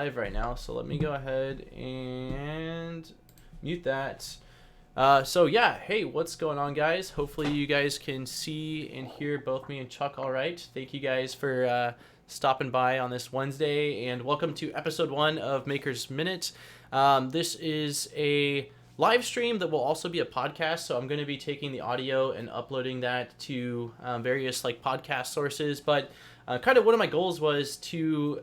Live right now, so let me go ahead and mute that. So yeah, hey, what's going on, guys? Hopefully you guys can see and hear both me and Chuck all right. Thank you guys for stopping by on this Wednesday, and welcome to episode 1 of Maker's Minute. This is a live stream that will also be a podcast, so I'm going to be taking the audio and uploading that to various podcast sources. But kind of one of my goals was to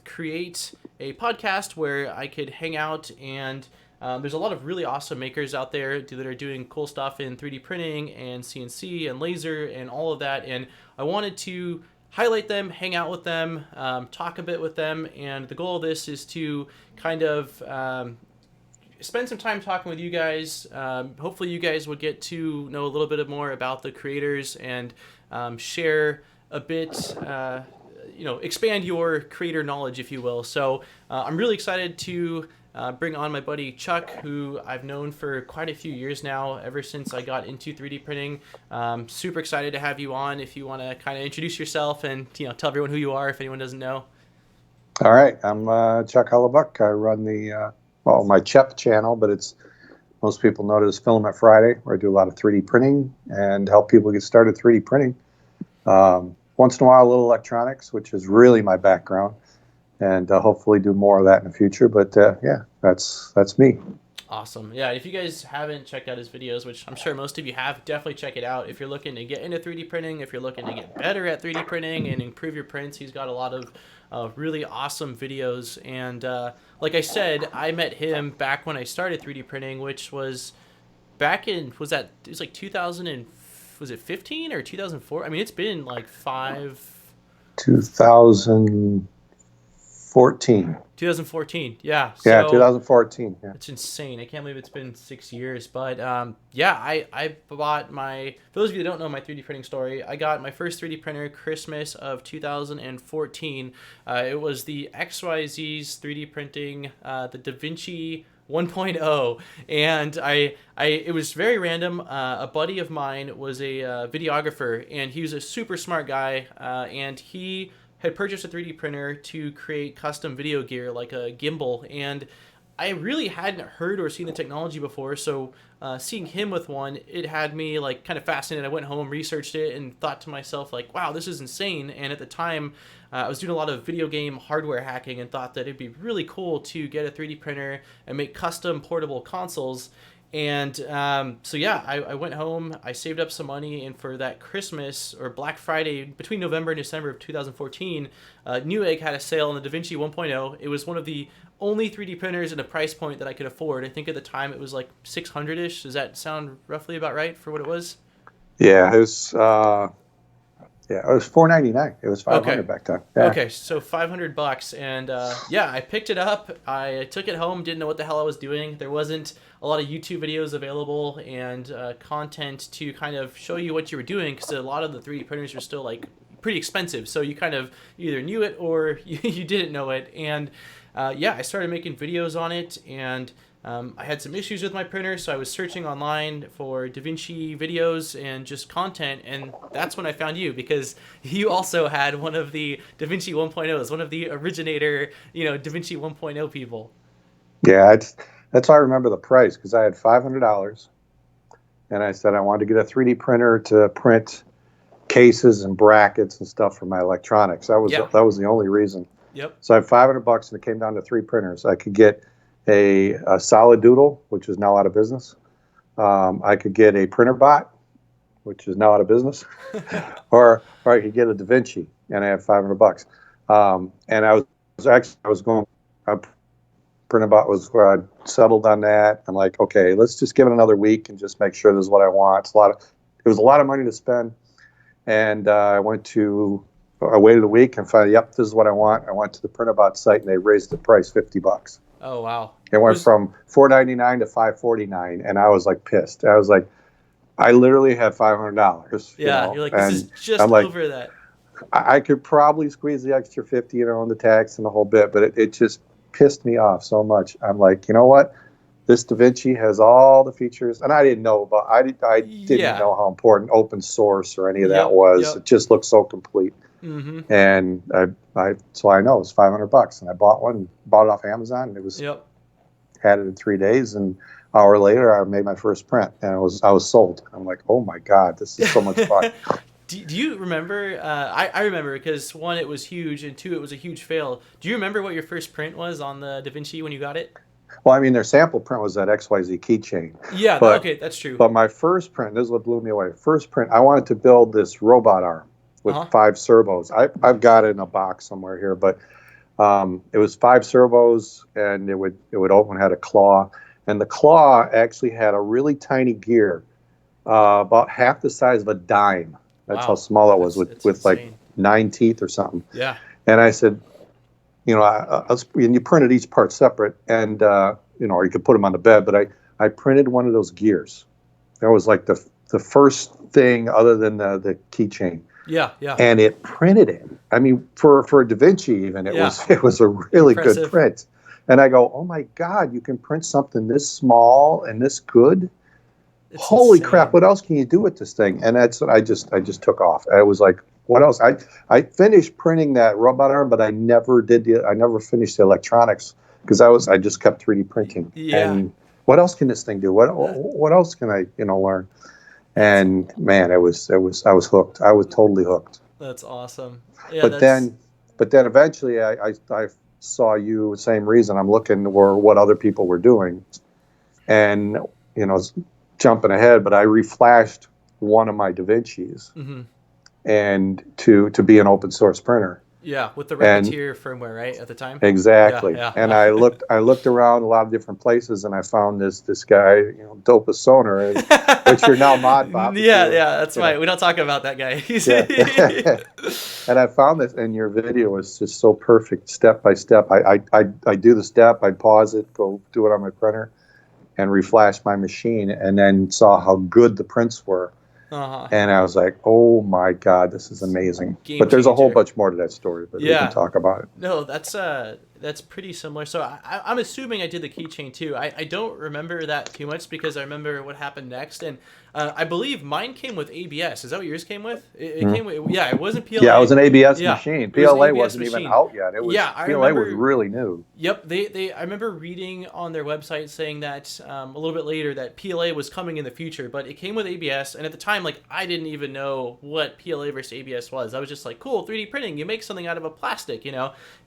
create a podcast where I could hang out, and there's a lot of really awesome makers out there that are doing cool stuff in 3D printing and CNC and laser and all of that, and I wanted to highlight them, hang out with them, talk a bit with them, and the goal of this is to kind of spend some time talking with you guys. Hopefully you guys would get to know a little bit more about the creators and share a bit, expand your creator knowledge, if you will. So I'm really excited to bring on my buddy Chuck, who I've known for quite a few years now, ever since I got into 3D printing. Super excited to have you on. If you want to kind of introduce yourself and tell everyone who you are, if anyone doesn't know. All right, I'm Chuck Hellebuyck. I run the my CHEP channel, but most people know it as Filament Friday, where I do a lot of 3D printing and help people get started 3D printing. Once in a while, a little electronics, which is really my background, and hopefully do more of that in the future. But yeah, that's me. Awesome. Yeah, if you guys haven't checked out his videos, which I'm sure most of you have, definitely check it out. If you're looking to get into 3D printing, if you're looking to get better at 3D printing and improve your prints, he's got a lot of really awesome videos. And like I said, I met him back when I started 3D printing, which was back in, it was like 2015 or 2004? I mean, it's been like 2014. 2014, yeah. Yeah, 2014. Yeah. It's insane. I can't believe it's been 6 years. But yeah, I bought for those of you that don't know my 3D printing story, I got my first 3D printer Christmas of 2014. It was the XYZ's 3D printing, the Vinci 1.0, and it was very random. A buddy of mine was a videographer, and he was a super smart guy, and he had purchased a 3D printer to create custom video gear like a gimbal, and I really hadn't heard or seen the technology before, so seeing him with one, it had me kind of fascinated. I went home, researched it, and thought to myself wow, this is insane. And at the time, I was doing a lot of video game hardware hacking and thought that it'd be really cool to get a 3D printer and make custom portable consoles. And so yeah, I went home, I saved up some money, and for that Christmas or Black Friday between November and December of 2014, Newegg had a sale on the DaVinci 1.0. It was one of the only 3D printers at a price point that I could afford. I think at the time it was like 600-ish. Does that sound roughly about right for what it was? Yeah, it was $499. It was $500 back then. Yeah. Okay, so $500, and yeah, I picked it up. I took it home. Didn't know what the hell I was doing. There wasn't a lot of YouTube videos available and content to kind of show you what you were doing, because a lot of the 3D printers are still pretty expensive. So you kind of either knew it or you didn't know it. And yeah, I started making videos on it, and I had some issues with my printer, so I was searching online for DaVinci videos and just content, and that's when I found you, because you also had one of the DaVinci 1.0s, one of the originator, DaVinci 1.0 people. Yeah, that's why I remember the price, because I had $500, and I said I wanted to get a 3D printer to print cases and brackets and stuff for my electronics. That was the only reason. Yep. So I had $500, and it came down to 3 printers. I could get a Solid Doodle, which is now out of business. I could get a printer bot, which is now out of business, or I could get a DaVinci, and I had $500. And I was going. Printer bot was where I settled on that. I'm like, okay, let's just give it another week and just make sure this is what I want. It was a lot of money to spend, and I waited a week and finally, yep, this is what I want. I went to the printer bot site, and they raised the price $50. Oh wow! It went from $499 to $549, and I was pissed. I was like, I literally had $500. Yeah, you're like, this is just over that. I could probably squeeze the extra 50, on the tax and the whole bit, but it just pissed me off so much. I'm like, you know what? this Da Vinci has all the features, and I didn't know about. I didn't Yeah. know how important open source or any of that Yep. was. It Yep. just looked so complete. Mm-hmm. And so I know it was $500, and I bought one, bought it off Amazon, and it was Yep. had it in 3 days, and an hour later I made my first print, and I was sold. I'm like, oh my god, this is so much fun. Do you remember? I remember because one, it was huge, and two, it was a huge fail. Do you remember what your first print was on the Da Vinci when you got it? Well, I mean, their sample print was that XYZ keychain, Yeah. but Okay, that's true. but my first print, this is what blew me away. First print, I wanted to build this robot arm Uh with huh. 5 servos. I've got it in a box somewhere here, but it was 5 servos, and it would open, had a claw, and the claw actually had a really tiny gear, about half the size of a dime. That's how Wow. small it was, That's with like insane. 9 teeth or something. Yeah. And I said, and you printed each part separate, and or you could put them on the bed. But I printed one of those gears. That was like the first thing other than the keychain, Yeah. Yeah. and it printed it. I mean, for a Da Vinci, even Yeah. it was a really good Impressive. print. And I go, oh my God, you can print something this small and this good. It's Holy crap, insane. what else can you do with this thing? And that's what I just took off. I was like, what else? I finished printing that robot arm, but I never finished the electronics, because I just kept 3D printing. Yeah. And what else can this thing do? What else can I learn? That's And man, I was hooked. I was totally hooked. that's awesome. Yeah. But That's then eventually I saw you, same reason. I'm looking for what other people were doing, and jumping ahead, but I reflashed one of my Da Vinci's, hmm and to be an open source printer. yeah, with the And Racketeer firmware, right, at the time. Yeah. exactly. Yeah. And Yeah. I looked around a lot of different places, and I found this guy, Dopus Soner, which you're now mod Bob. Yeah. Yeah. That's right. We don't talk about that guy. Yeah. And I found this, and your video was just so perfect, step by step. I do the step, I pause it, go do it on my printer, and reflash my machine, and then saw how good the prints were. Uh-huh. And I was like, oh my God, this is amazing. Game But there's a whole changer. bunch more to that story, but we can Yeah. talk about it. No, that's pretty similar. So I'm assuming I did the keychain too. I don't remember that too much because I remember what happened next, and I believe mine came with ABS. Is that what yours came with? It came with, yeah. It wasn't PLA. Yeah, it was an ABS Yeah, machine. it was an PLA ABS wasn't machine. even out yet. It was Yeah, I PLA was remember. really new. Yep, I remember reading on their website saying that a little bit later that PLA was coming in the future, but it came with ABS, and at the time, like, I didn't even know what PLA versus ABS was. I was just like, cool, 3D printing, you make something out of a plastic,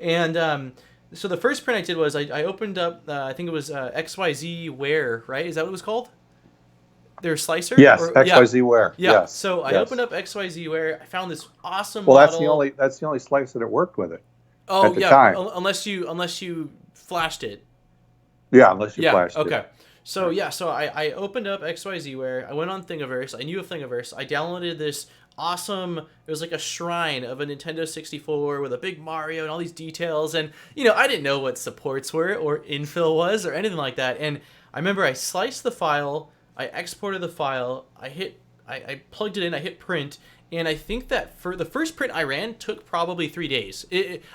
And so the first print I did was I opened up, I think it was XYZ Wear, right? Is that what it was called? Their slicer? Yes, Or, XYZ Wear. yeah. Yes. So I yes. opened up XYZ Wear. I found this awesome Well, model. that's the only slice that it worked with it Oh at the yeah, time. unless you flashed it. Yeah, unless you Yeah. flashed Okay. it. So yeah, so I opened up XYZware. I went on Thingiverse. I knew of Thingiverse. I downloaded this awesome. It was like a shrine of a Nintendo 64 with a big Mario and all these details. And I didn't know what supports were or infill was or anything like that. And I remember I sliced the file. I exported the file. I plugged it in. I hit print. And I think that for the first print I ran took probably 3 days.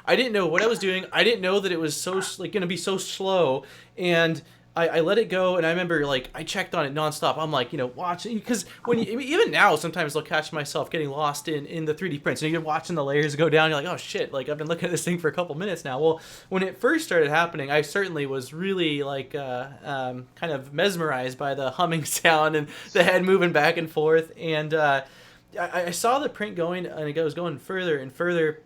I didn't know what I was doing. I didn't know that it was so going to be so slow. And I let it go, and I remember I checked on it nonstop. I'm like, watching, because even now sometimes I'll catch myself getting lost in the 3D prints. And you're watching the layers go down. You're like, oh shit! I've been looking at this thing for a couple minutes now. Well, when it first started happening, I certainly was really kind of mesmerized by the humming sound and the head moving back and forth. And I saw the print going, and it was going further and further,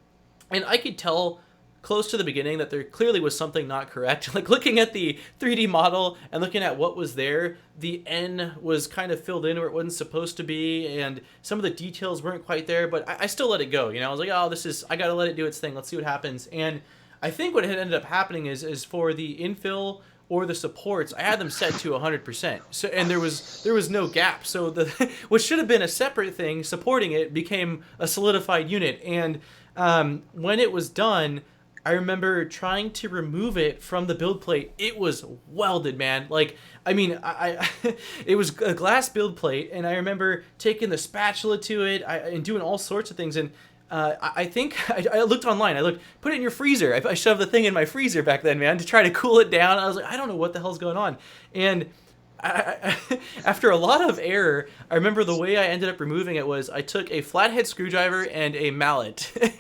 and I could tell close to the beginning that there clearly was something not correct. Looking at the 3D model and looking at what was there, the N was kind of filled in where it wasn't supposed to be, and some of the details weren't quite there, but I still let it go. I was like, oh, I gotta let it do its thing. Let's see what happens. And I think what had ended up happening is for the infill or the supports, I had them set to 100%. So, and there was no gap. So what should have been a separate thing supporting it became a solidified unit. And when it was done, I remember trying to remove it from the build plate. It was welded, man. I it was a glass build plate, and I remember taking the spatula to it and doing all sorts of things. And I think I looked online. Put it in your freezer. I shoved the thing in my freezer back then, man, to try to cool it down. I was like, I don't know what the hell's going on. And after a lot of error, I remember the way I ended up removing it was I took a flathead screwdriver and a mallet. And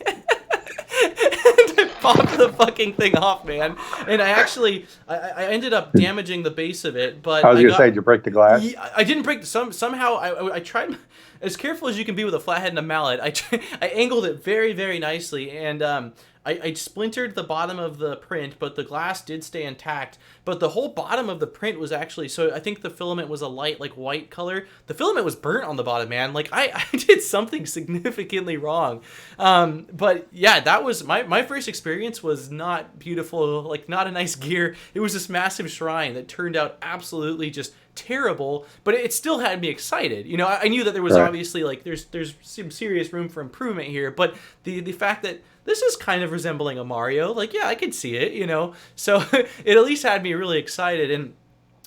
I popped the fucking thing off, man. And I ended up damaging the base of it. But I was going to say, did you break the glass? I didn't break somehow. I tried as careful as you can be with a flathead and a mallet. I angled it very, very nicely, and I splintered the bottom of the print, but the glass did stay intact. But the whole bottom of the print was actually, so I think the filament was a light, like white color. The filament was burnt on the bottom, man. Like I did something significantly wrong. But yeah, that was my first experience was not beautiful, like not a nice gear. It was this massive shrine that turned out absolutely just terrible, but it still had me excited. You know, I knew that there was obviously like there's some serious room for improvement here, but the fact that this is kind of resembling a Mario, like, yeah, I could see it, you know? So it at least had me really excited. And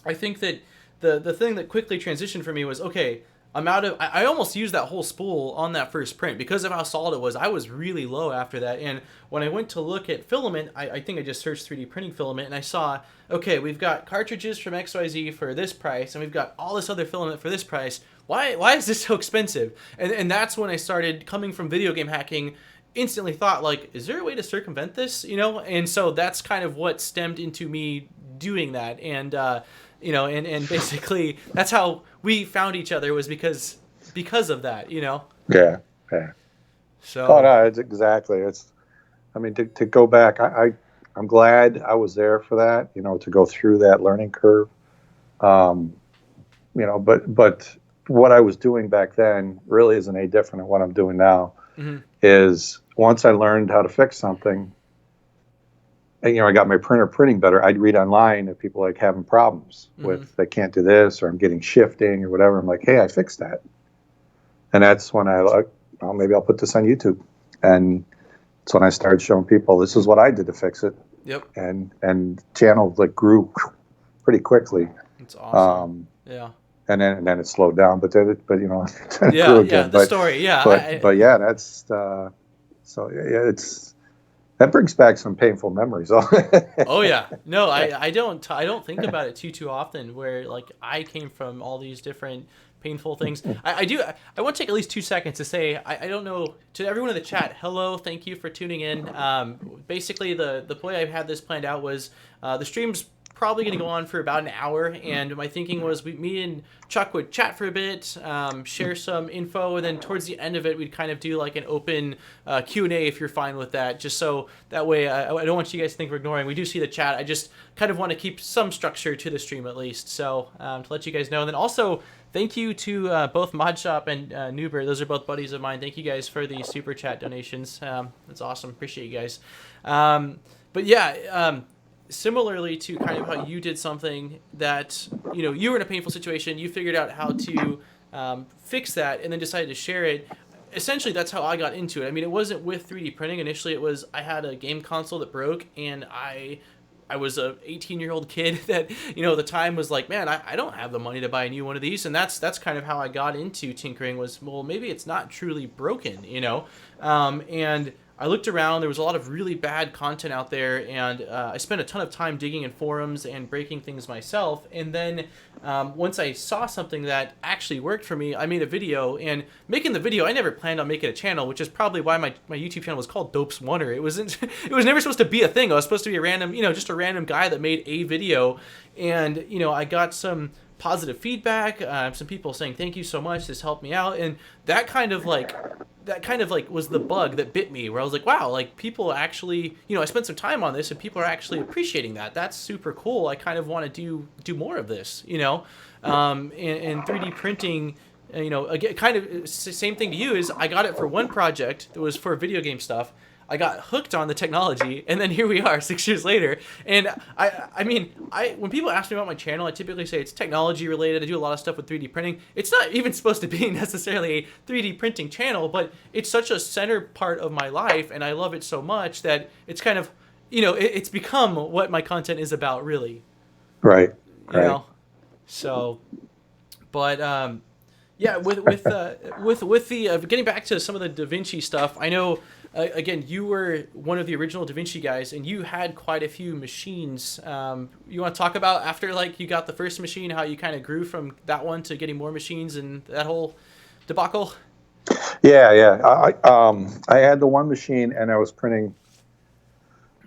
I think that the thing that quickly transitioned for me was, okay, I almost used that whole spool on that first print because of how solid it was. I was really low after that. And when I went to look at filament, I think I just searched 3D printing filament, and I saw, okay, we've got cartridges from XYZ for this price, and we've got all this other filament for this price. Why is this so expensive? And that's when I started, coming from video game hacking, instantly thought, like, is there a way to circumvent this, you know? And so that's kind of what stemmed into me doing that. And you know, and basically that's how we found each other, was because of that, you know? Yeah. So no, it's exactly, I mean, to go back, I'm glad I was there for that, you know, to go through that learning curve. You know, but what I was doing back then really isn't any different than what I'm doing now. Mm-hmm. Is once I learned how to fix something, and, you know, I got my printer printing better, I'd read online if people like having problems with, they can't do this, or I'm getting shifting or whatever. I'm like, hey, I fixed that. And that's when I like, well, maybe I'll put this on YouTube. And that's when I started showing people, this is what I did to fix it. Yep. And channel like grew pretty quickly. It's awesome. Yeah. And then it slowed down, but you know, it grew again. Yeah, the story, yeah. But yeah, that's so yeah, that brings back some painful memories. Oh yeah, no, I don't think about it too often. Where like I came from all these different painful things. I want to take at least 2 seconds to say I don't know, to everyone in the chat, hello, thank you for tuning in. Basically the way I had this planned out was the stream's probably going to go on for about an hour, and my thinking was me and Chuck would chat for a bit, share some info, and then towards the end of it we'd kind of do like an open Q&A if you're fine with that, just so that way I don't want you guys to think we're ignoring. We do see the chat. I just kind of want to keep some structure to the stream at least, so to let you guys know. And then also thank you to both Modshop and Nuber. Those are both buddies of mine. Thank you guys for the super chat donations. That's awesome. Appreciate you guys. But yeah, similarly to kind of how you did something that, you know, you were in a painful situation, you figured out how to fix that and then decided to share it. Essentially, that's how I got into it. I mean, it wasn't with 3D printing. Initially, it was I had a game console that broke, and I was a 18-year-old kid that, you know, at the time was like, man, I don't have the money to buy a new one of these. And that's kind of how I got into tinkering, was, well, maybe it's not truly broken, you know? And I looked around, there was a lot of really bad content out there, and I spent a ton of time digging in forums and breaking things myself. And then once I saw something that actually worked for me, I made a video. And making the video, I never planned on making a channel, which is probably why my YouTube channel was called Dopes Wonder. It was never supposed to be a thing. I was supposed to be a random, you know, just a random guy that made a video. And, you know, I got some positive feedback, some people saying thank you so much, this helped me out, and that kind of like was the bug that bit me, where I was like, wow, like people actually, you know, I spent some time on this and people are actually appreciating that. That's super cool. I kind of want to do more of this, you know. And 3D printing, you know, again, kind of same thing to you, is I got it for one project that was for video game stuff. I got hooked on the technology, and then here we are 6 years later. And I mean, when people ask me about my channel, I typically say it's technology related. I do a lot of stuff with 3D printing. It's not even supposed to be necessarily a 3D printing channel, but it's such a center part of my life, and I love it so much that it's kind of, you know, it's become what my content is about, really. Right. You know? So, but Yeah, with the getting back to some of the Da Vinci stuff, I know again you were one of the original Da Vinci guys, and you had quite a few machines. You want to talk about after like you got the first machine, how you kind of grew from that one to getting more machines and that whole debacle? Yeah. I had the one machine, and I was printing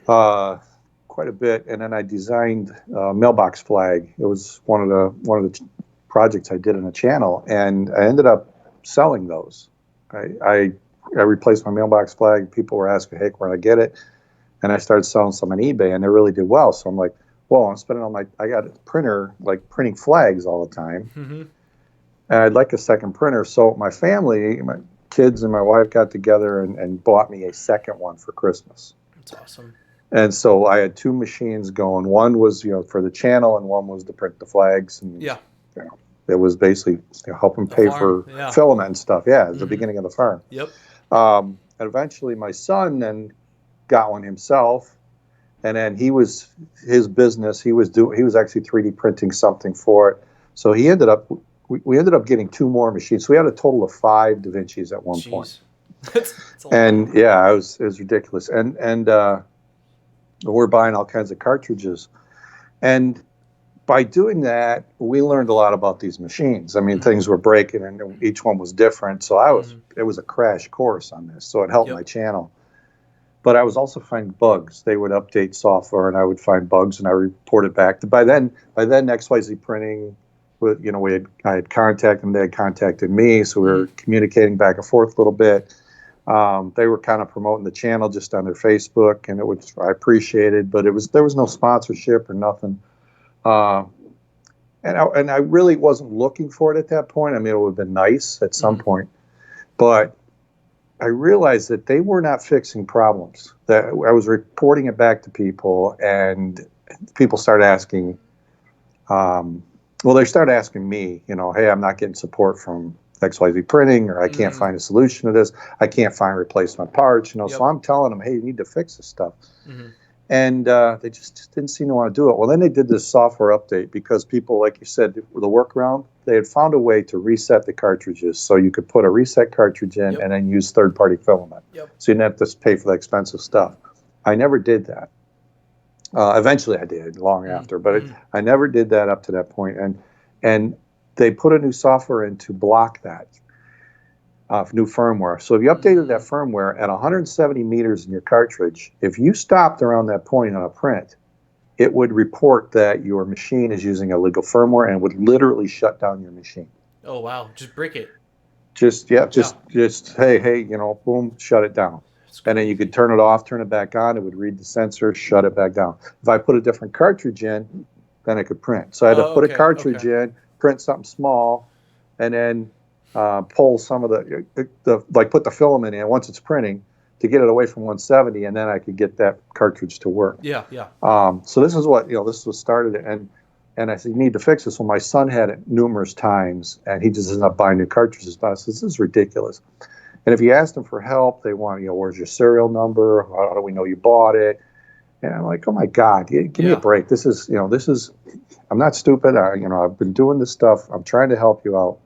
quite a bit, and then I designed a mailbox flag. It was one of the projects I did in a channel, and I ended up selling those. I replaced my mailbox flag. People were asking, "Hey, where did I get it?" And I started selling some on eBay, and they really did well. So I'm like, "Well, I'm spending all my I got a printer like printing flags all the time, Mm-hmm. and I'd like a second printer." So my family, my kids and my wife got together and bought me a second one for Christmas. That's awesome. And so I had two machines going. One was, for the channel, and one was to print the flags. And Yeah. it was basically helping The pay farm. for Yeah. filament and stuff. Yeah, it was the Mm-hmm. beginning of the farm. Yep. And eventually my son then got one himself. And then his business, he was actually 3D printing something for it. So we ended up getting two more machines. So we had a total of 5 Da Vincis at one point. Jeez. That's a lot. And yeah, it was ridiculous. And we're buying all kinds of cartridges. And by doing that, we learned a lot about these machines. I mean, Mm-hmm. things were breaking, and each one was different. So it was a crash course on this. So it helped my channel. But I was also finding bugs. They would update software, and I would find bugs, and I reported back. By then, XYZ Printing, I had contacted them. They had contacted me, so we were communicating back and forth a little bit. They were kind of promoting the channel just on their Facebook, and I appreciated, but there was no sponsorship or nothing. And I really wasn't looking for it at that point. I mean, it would have been nice at some point, but I realized that they were not fixing problems. That I was reporting it back to people, and people started asking. They started asking me, hey, I'm not getting support from XYZ Printing, or I can't find a solution to this. I can't find replacement parts, So I'm telling them, hey, you need to fix this stuff. Mm-hmm. And they just didn't seem to want to do it. Well, then they did this software update because people, like you said, the workaround, they had found a way to reset the cartridges. So you could put a reset cartridge in and then use third-party filament. So you didn't have to pay for the expensive stuff. I never did that. Eventually I did long after, but I never did that up to that point. And they put a new software in to block that. New firmware. So if you updated that firmware at 170 meters in your cartridge, if you stopped around that point on a print, it would report that your machine is using illegal firmware and would literally shut down your machine. Oh wow! Just break it. Just hey, boom, shut it down. And then you could turn it off, turn it back on. It would read the sensor, shut it back down. If I put a different cartridge in, then it could print. So I had to put a cartridge in, print something small, and then pull some of put the filament in once it's printing to get it away from 170, and then I could get that cartridge to work. Yeah. So this is what this was started, and I said, you need to fix this. Well, my son had it numerous times, and he just ended up buying new cartridges. But I said, this is ridiculous. And if you asked them for help, they want, where's your serial number? How do we know you bought it? And I'm like, oh my God, give me a break. This is, I'm not stupid. I've been doing this stuff. I'm trying to help you out.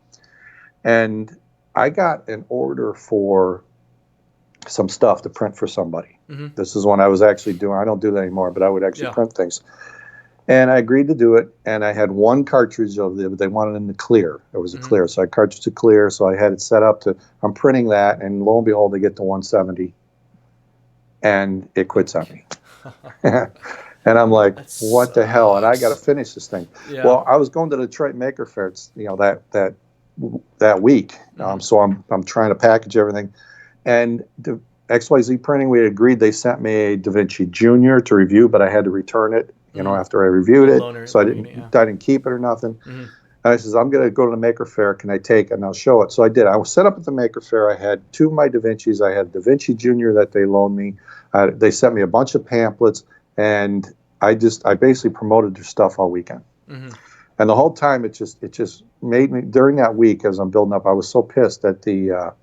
And I got an order for some stuff to print for somebody. This is when I was actually doing, I don't do that anymore, but I would actually print things. And I agreed to do it. And I had one cartridge of it, but they wanted it in the clear. It was a clear. So I cartridge to clear. So I had it set up to, I'm printing that. And lo and behold, they get to 170 and it quits on me. And I'm like, what the hell? And I got to finish this thing. Yeah. Well, I was going to the Detroit Maker Fair, that week. So I'm trying to package everything. And the XYZ Printing, we agreed, they sent me a Da Vinci Junior to review, but I had to return it, after I reviewed it. So I didn't keep it or nothing. And I says, I'm going to go to the Maker Fair. Can I take it? And I'll show it. So I did. I was set up at the Maker Fair. I had 2 of my Da Vincis. I had Da Vinci Junior that they loaned me. They sent me a bunch of pamphlets, and I basically promoted their stuff all weekend. And the whole time, it just made me, during that week as I'm building up, I was so pissed at the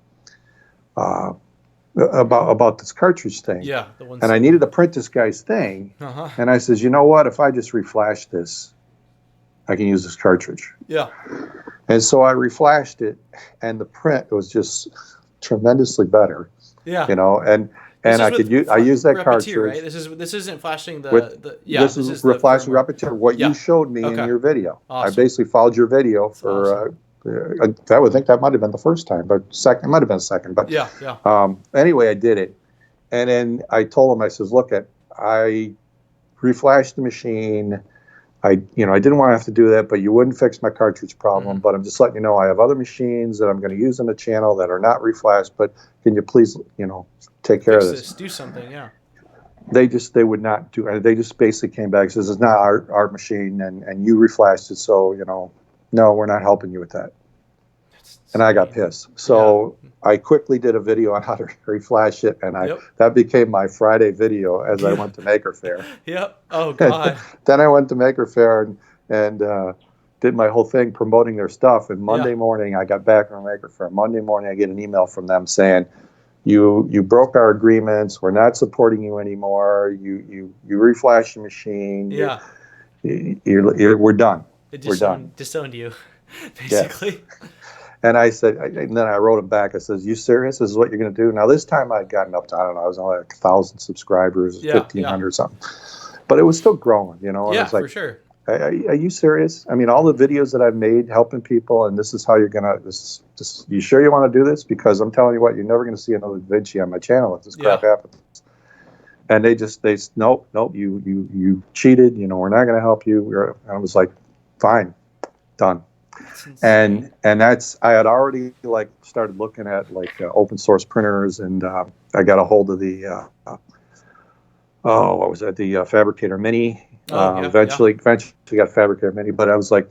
about this cartridge thing. Yeah. And I needed to print this guy's thing. And I says, you know what? If I just reflash this, I can use this cartridge. Yeah. And so I reflashed it, and the print was just tremendously better. Yeah. You know, and This is I with could use, I use that Repetier, right? cartridge This isn't flashing with, the this this is is the flashing firmware. Repetier, what you Yeah. showed me in Okay. your video. I Awesome. basically followed your video That's for, awesome. I would think that might have been the first time, but second, it might have been second. But Yeah. Yeah. anyway, I did it. And then I told him, I says, look, I reflashed the machine. I didn't want to have to do that, but you wouldn't fix my cartridge problem. But I'm just letting you know, I have other machines that I'm going to use in the channel that are not reflashed, but can you please, take care of this? Do something. Yeah. They would not do it. They just basically came back and says, it's not our machine, and you reflashed it. So, no, we're not helping you with that. And I got pissed. So I quickly did a video on how to reflash it, and that became my Friday video as I went to Maker Faire. Yep. Oh God. Then I went to Maker Faire and did my whole thing promoting their stuff. And Monday morning, I got back from Maker Faire. Monday morning, I get an email from them saying, you broke our agreements. We're not supporting you anymore. You reflash your machine. Yeah. We're done. We're done. Disowned you, basically. Yeah. And I said, and then I wrote him back. I says, "You serious? This is what you're going to do?" Now this time I'd gotten up to, I don't know, I was only like 1,000 subscribers, 1,500 something, but it was still growing, And yeah, I was like, for sure. Are you serious? I mean, all the videos that I've made helping people, and this is how you're gonna. You sure you want to do this? Because I'm telling you what, you're never going to see another Vinci on my channel if this crap happens. And they nope, you cheated. We're not going to help you. And I was like, fine, done. And that's, I had already started looking at open source printers, and I got a hold of the what was that, the Fabricator Mini. Eventually got Fabricator Mini, but I was like,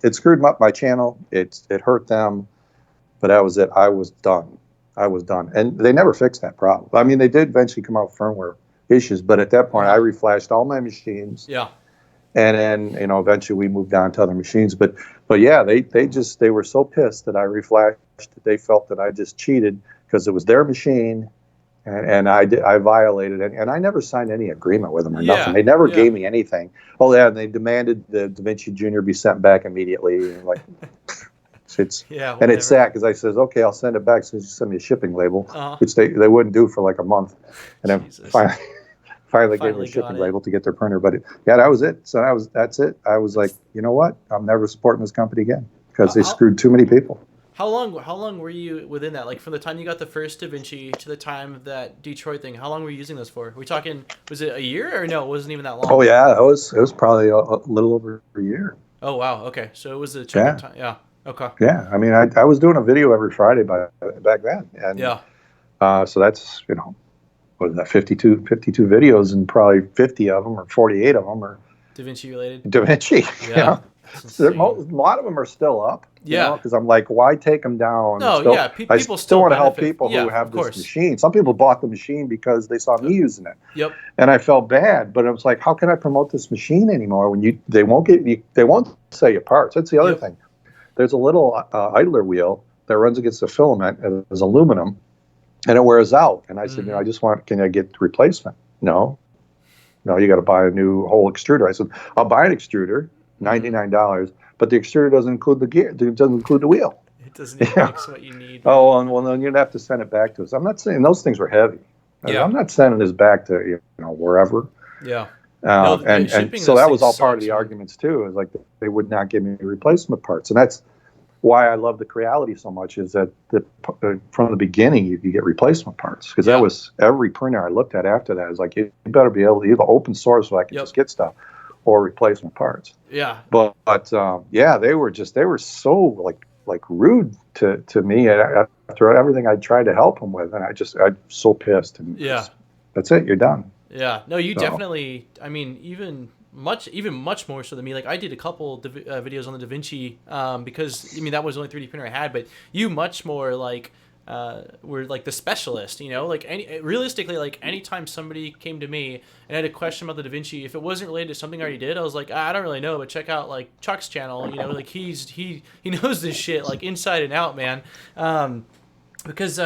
it screwed up my channel. It hurt them, but that was it. I was done. And they never fixed that problem. I mean, they did eventually come out with firmware issues, but at that point I reflashed all my machines. Yeah. And then, eventually we moved on to other machines. But yeah, they were so pissed that I reflashed that they felt that I just cheated because it was their machine, and I violated it. And I never signed any agreement with them or nothing. They never gave me anything. Oh yeah, and they demanded the Da Vinci Junior be sent back immediately. And and it's sad because I says, okay, I'll send it back as soon as you send me a shipping label, which they wouldn't do for like a month. And then finally gave me a shipping label to get their printer. But that was it. So that's it. I was like, you know what? I'm never supporting this company again because they screwed too many people. How long were you within that? Like from the time you got the first Da Vinci to the time of that Detroit thing, how long were you using those for? Are we talking, was it a year or no? It wasn't even that long. Oh yeah, it was probably a little over a year. Oh wow. Okay. So it was a chunk of time. Yeah. Okay. Yeah. I mean, I was doing a video every Friday back then. And so that's, what is that, 52 videos, and probably 50 of them or 48 of them are Da Vinci related. Da Vinci. Yeah. A lot of them are still up. Yeah. Because I'm like, why take them down? No, people still want to help people who have this machine. Some people bought the machine because they saw me using it. Yep. And I felt bad, but I was like, how can I promote this machine anymore when they won't sell you parts? That's the other thing. There's a little idler wheel that runs against the filament, and it's aluminum, and it wears out. And I said, can I get replacement? No, you got to buy a new whole extruder. I said, I'll buy an extruder, $99, but the extruder doesn't include the gear. It doesn't include the wheel. It doesn't fix what you need. Oh, well, then you'd have to send it back to us. I'm not saying those things were heavy. I'm not sending this back to wherever. Yeah. And so that was all part of the arguments too. Is like they would not give me replacement parts, and that's why I love the Creality so much. Is that from the beginning you get replacement parts, because that was every printer I looked at after that. Is like, you better be able to either open source so I can just get stuff, or replacement parts. Yeah. But they were so like rude to me after everything I tried to help them with, and I'm so pissed. And that's it. You're done. Yeah, no, you definitely. I mean, even much more so than me. Like I did a couple videos on the Da Vinci because that was the only 3D printer I had. But you much more were like the specialist. Realistically, like anytime somebody came to me and had a question about the Da Vinci, if it wasn't related to something I already did, I was like, I don't really know, but check out like Chuck's channel. Like he knows this shit like inside and out, man. Because.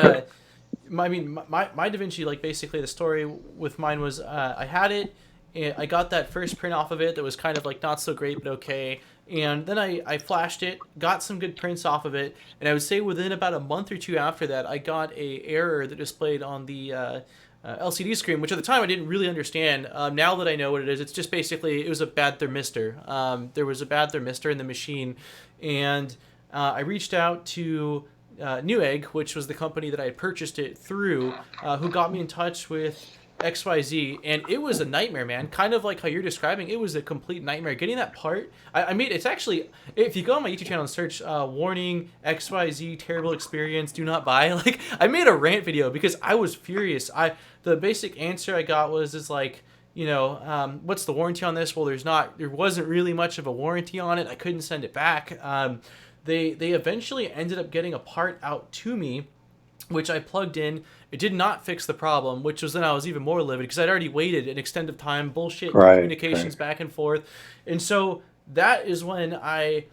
My Da Vinci, like basically the story with mine was I had it And I got that first print off of it that was kind of like not so great, but okay. And then I flashed it, got some good prints off of it, and I would say within about a month or two after that, I got a error that displayed on the LCD screen, which at the time I didn't really understand. Now that I know what it is, it's just basically it was a bad thermistor. There was a bad thermistor in the machine, and I reached out to Newegg, which was the company that I had purchased it through, who got me in touch with XYZ, and it was a nightmare, man. Kind of like how you're describing, it was a complete nightmare getting that part. I mean, it's actually, if you go on my YouTube channel and search warning XYZ terrible experience, do not buy, like I made a rant video because I was furious. The basic answer I got was like, you know, what's the warranty on this? Well, there wasn't really much of a warranty on it. I couldn't send it back. They eventually ended up getting a part out to me, which I plugged in. It did not fix the problem, which was then I was even more livid because I'd already waited an extended time, bullshit, communications back and forth. And so that is when I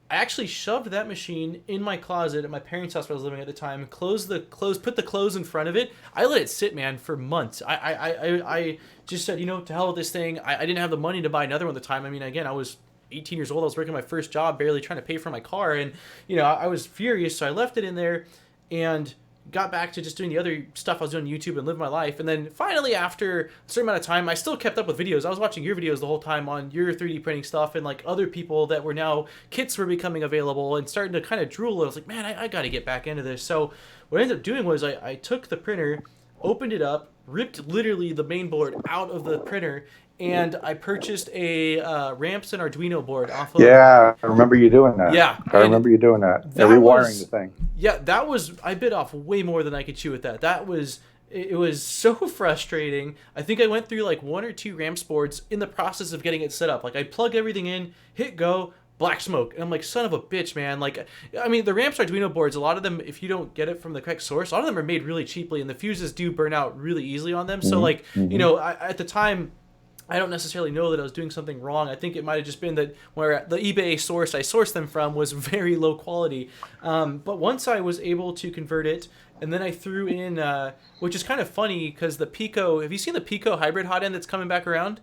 actually shoved that machine in my closet at my parents' house where I was living at the time, put the clothes in front of it. I let it sit, man, for months. I just said, you know, to hell with this thing. I didn't have the money to buy another one at the time. I mean, again, I was 18 years old. I was working my first job, barely trying to pay for my car. And, you know, I was furious. So I left it in there and got back to just doing the other stuff I was doing on YouTube and living my life. And then finally, after a certain amount of time, I still kept up with videos. I was watching your videos the whole time on your 3D printing stuff and like other people that were now, kits were becoming available and starting to kind of drool. I was like, man, I got to get back into this. So what I ended up doing was I took the printer, opened it up, ripped literally the main board out of the printer, and I purchased a Ramps and Arduino board off of... Yeah, I remember you doing that. Yeah. I remember you doing that. Rewiring the thing. Yeah, I bit off way more than I could chew with that. It was so frustrating. I think I went through like 1 or 2 Ramps boards in the process of getting it set up. Like I plug everything in, hit go, black smoke. And I'm like, son of a bitch, man. Like, I mean, the Ramps Arduino boards, a lot of them, if you don't get it from the correct source, a lot of them are made really cheaply and the fuses do burn out really easily on them. So like, you know, at the time, I don't necessarily know that I was doing something wrong. I think it might have just been that where the eBay source I sourced them from was very low quality. But once I was able to convert it, and then I threw in, which is kind of funny because the Pico, have you seen the Pico hybrid hot end that's coming back around?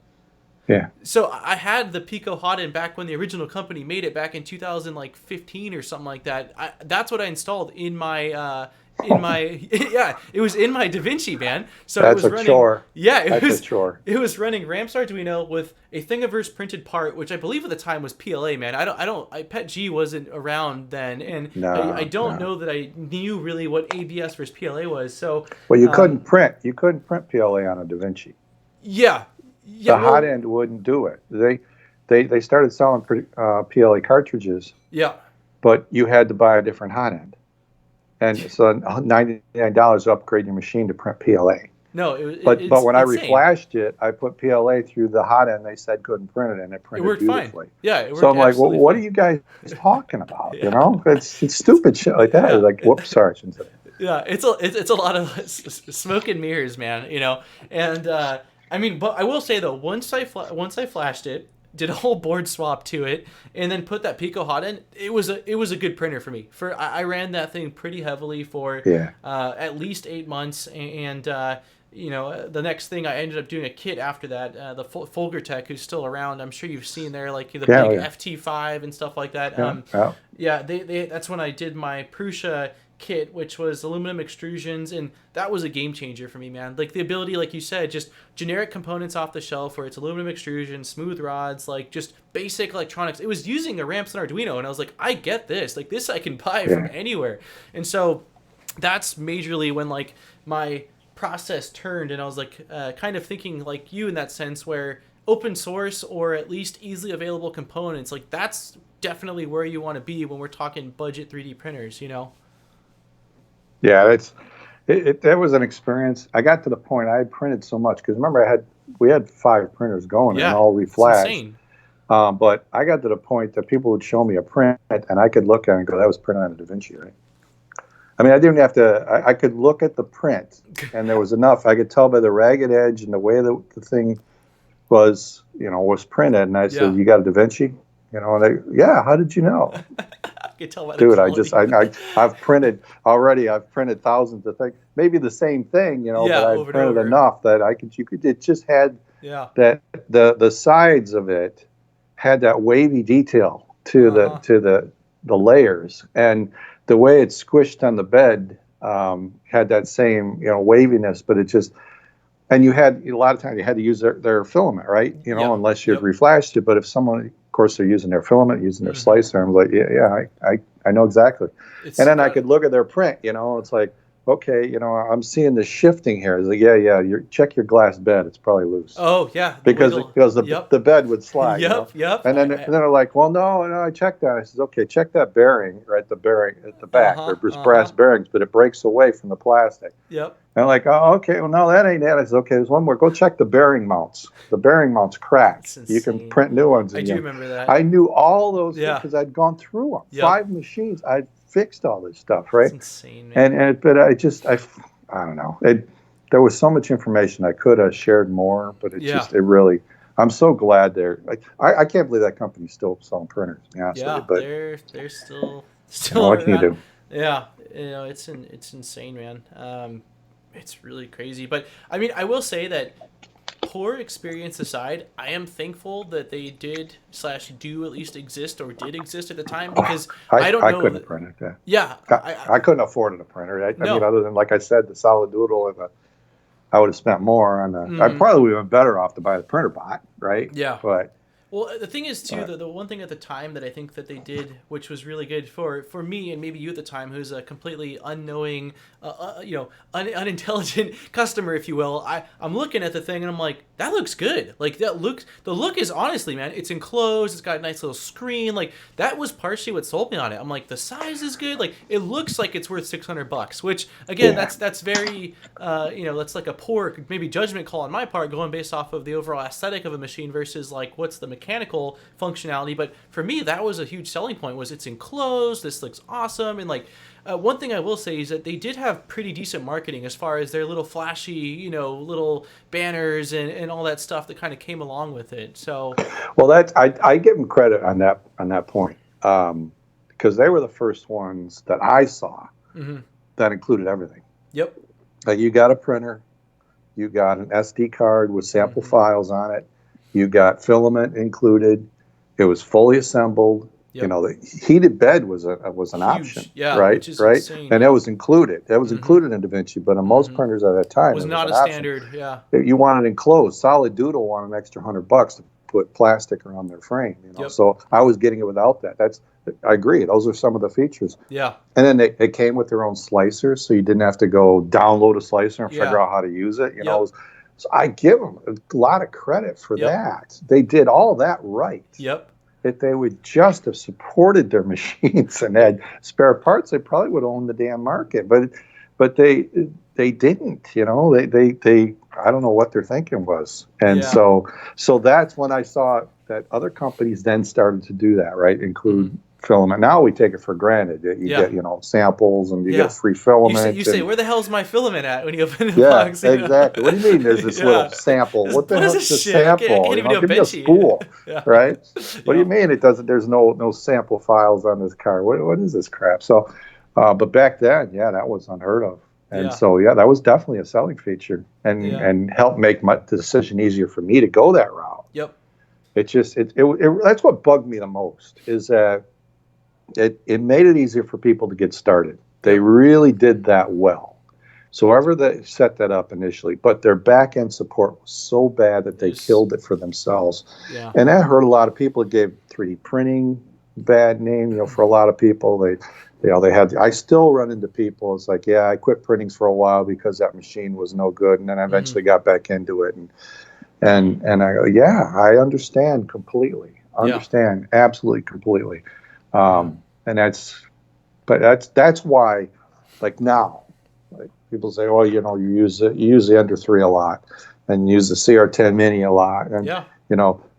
Yeah. So I had the Pico hot end back when the original company made it back in 2015 or something like that. That's what I installed in my... yeah, it was in my Da Vinci, man. So that's it was running, chore. Yeah, that's a chore. It was running Ramps Arduino with a Thingiverse printed part, which I believe at the time was PLA, man. PETG wasn't around then, and I don't know that I knew really what ABS versus PLA was. So well, you couldn't print PLA on a Da Vinci. Yeah. The hot end wouldn't do it. They started selling PLA cartridges. Yeah. But you had to buy a different hot end. And so $99 to upgrade your machine to print PLA. No, it was. But when insane. I reflashed it, I put PLA through the hot end. They said couldn't print it, and it printed beautifully. Fine. Yeah, it worked. So I'm like, well, what are you guys talking about? Yeah. You know, it's stupid shit like that. Yeah. Like, whoops, sorry, I shouldn't say that. Yeah, it's a lot of smoke and mirrors, man. You know, and I mean, but I will say though, once I flashed it, did a whole board swap to it, and then put that Pico hot in. It was a good printer for me. I ran that thing pretty heavily for at least 8 months, and you know, the next thing I ended up doing a kit after that. The Folger Tech, who's still around, I'm sure you've seen there, like the big FT5 and stuff like that. They that's when I did my Prusa kit, which was aluminum extrusions, and that was a game changer for me, man. Like the ability, like you said, just generic components off the shelf where it's aluminum extrusion, smooth rods, like just basic electronics. It was using a Ramps and Arduino, and I was like, I get this. Like this I can buy from anywhere. And so that's majorly when like my process turned, and I was like kind of thinking like you in that sense, where open source or at least easily available components, like that's definitely where you want to be when we're talking budget 3D printers, you know? Yeah, that was an experience. I got to the point I had printed so much because remember we had 5 printers going and all reflashed. But I got to the point that people would show me a print and I could look at it and go, that was printed on a Da Vinci, right? I mean, I didn't have to. I could look at the print and there was enough. I could tell by the ragged edge and the way the thing was, you know, was printed. And I said, "You got a Da Vinci?" You know, and they, how did you know? I can tell by dude, I've printed already. I've printed thousands of things, maybe the same thing, you know, but I've printed enough that it just had Yeah. that the sides of it had that wavy detail to the layers, and the way it's squished on the bed had that same waviness, but it just, and you had a lot of times you had to use their filament, right? Yep. Unless you'd Yep. reflashed it. But if someone, of course, they're using their filament, using their slicer, I'm like, I know exactly. It's And then I got could look at their print. It's like, okay, I'm seeing the shifting here. It's like, check your glass bed. It's probably loose. Oh yeah, the Because wiggle. Yep. the bed would slide, Yep. Yep. and then they're like, well, no, I checked that. I says, okay, check that bearing, right? The bearing at the back. There's brass bearings, but it breaks away from the plastic. Yep. And I'm like, oh, okay, well, no, that ain't it. I said, okay, there's one more. Go check the bearing mounts. The bearing mounts cracked. You can print new ones. I do remember that. I knew all those because I'd gone through them. Yep. 5 machines. I'd fixed all this stuff, right? It's insane, man. But I don't know. There was so much information I could have shared more, but it really. I'm so glad they're. I can't believe that company's still selling printers. To be honest with you, but they're still what can you do? Yeah, it's insane, man. It's really crazy, but I mean, I will say that, poor experience aside, I am thankful that they did / do at least exist, or did exist at the time, because I don't know. I couldn't print it. Yeah, I couldn't afford a printer. I No. mean, other than, like I said, the solid doodle, and I would have spent more on the. I probably would have been better off to buy the printer bot, right? Yeah. But well, the thing is too, the one thing at the time that I think that they did, which was really good for me and maybe you at the time, who's a completely unknowing, unintelligent customer, if you will. I'm looking at the thing and I'm like, that looks good. Like the look is, honestly, man, it's enclosed. It's got a nice little screen. Like that was partially what sold me on it. I'm like, the size is good. Like it looks like it's worth $600, which again, that's very, that's like a poor maybe judgment call on my part, going based off of the overall aesthetic of a machine versus like what's the mechanical functionality. But for me, that was a huge selling point, was it's enclosed, this looks awesome. And like one thing I will say is that they did have pretty decent marketing as far as their little flashy, little banners and all that stuff that kind of came along with it. So well, I give them credit on that point, because they were the first ones that I saw that included everything. Yep. Like you got a printer, you got an SD card with sample files on it. You got filament included. It was fully assembled. Yep. The heated bed was an huge option, right? Insane. And that was included. That was included in Da Vinci, but on most printers at that time, it was not a standard. Yeah. You wanted enclosed. Solid Doodle wanted an extra $100 to put plastic around their frame. Yep. So I was getting it without that. I agree. Those are some of the features. Yeah. And then they came with their own slicers, so you didn't have to go download a slicer and figure out how to use it. So I give them a lot of credit for that. They did all that right. Yep. If they would just have supported their machines and had spare parts, they probably would own the damn market. But they didn't. They I don't know what their thinking was. And so that's when I saw that other companies then started to do that, right? Include filament. Now we take it for granted that you get samples and you get free filament. You say, where the hell's my filament at when you open the box? Exactly. What do you mean there's this little sample? What the hell's this sample? I can't even do a give me a spool, right? What do you mean it doesn't? There's no sample files on this car. What is this crap? So, but back then, that was unheard of. And so, that was definitely a selling feature and helped make my decision easier for me to go that route. Yep. It just that's what bugged me the most, is that it made it easier for people to get started. They really did that well. So however they set that up initially, but their back end support was so bad that they killed it for themselves. Yeah. And that hurt a lot of people. It gave 3D printing a bad name, for a lot of people. They had. I still run into people. It's like, I quit printings for a while because that machine was no good, and then I eventually got back into it. And I go, I understand completely. Absolutely completely. And that's why, like now, like people say, oh, you use the Ender 3 a lot, and use the CR10 Mini a lot, and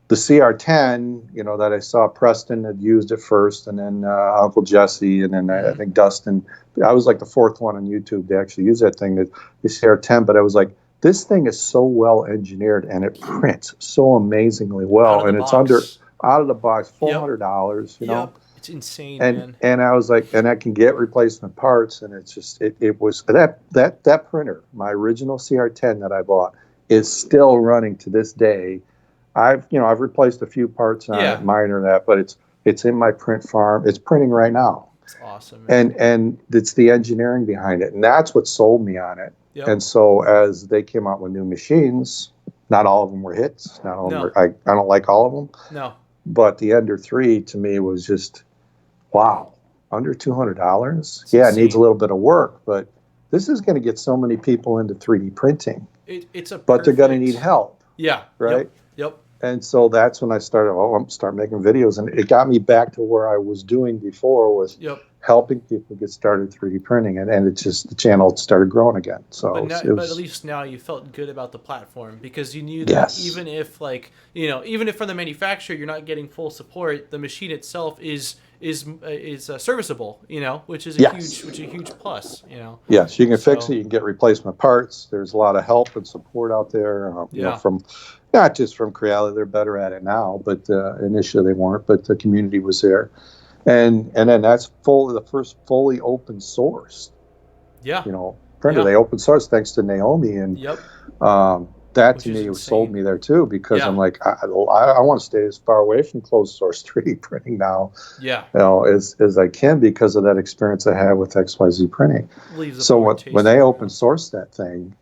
the CR10, that I saw Preston had used it first, and then Uncle Jesse, and then I think Dustin. I was like the fourth one on YouTube to actually use that thing, the CR10. But I was like, this thing is so well engineered, and it prints so amazingly well, and it's out of the box, $400. You know. It's insane, man. And I was like, and I can get replacement parts, and it's just it was that printer, my original CR10 that I bought, is still running to this day. I've replaced a few parts on it, minor that, but it's in my print farm. It's printing right now. It's awesome, man. And it's the engineering behind it, and that's what sold me on it. Yep. And so as they came out with new machines, not all of them were hits. Not all of them were, I don't like all of them. No. But the Ender 3 to me was just, wow, under $200. Yeah, it needs a little bit of work, but this is going to get so many people into 3D printing. But they're going to need help. Yeah. Right? Yep. And so that's when I started, start making videos. And it got me back to where I was doing before, was helping people get started 3D printing. And it's just, the channel started growing again. So, but at least now you felt good about the platform, because you knew that even if, like, even if from the manufacturer you're not getting full support, the machine itself is serviceable, which is a huge plus, Yes, you can fix it. You can get replacement parts. There's a lot of help and support out there, from not just from Creality. They're better at it now, but initially they weren't. But the community was there, and then that's the first fully open source. Yeah. Printer. They open source thanks to Naomi, and that to me sold me there too, because I'm like, I want to stay as far away from closed source 3D printing now, as I can, because of that experience I had with XYZ printing. So when they open source that thing,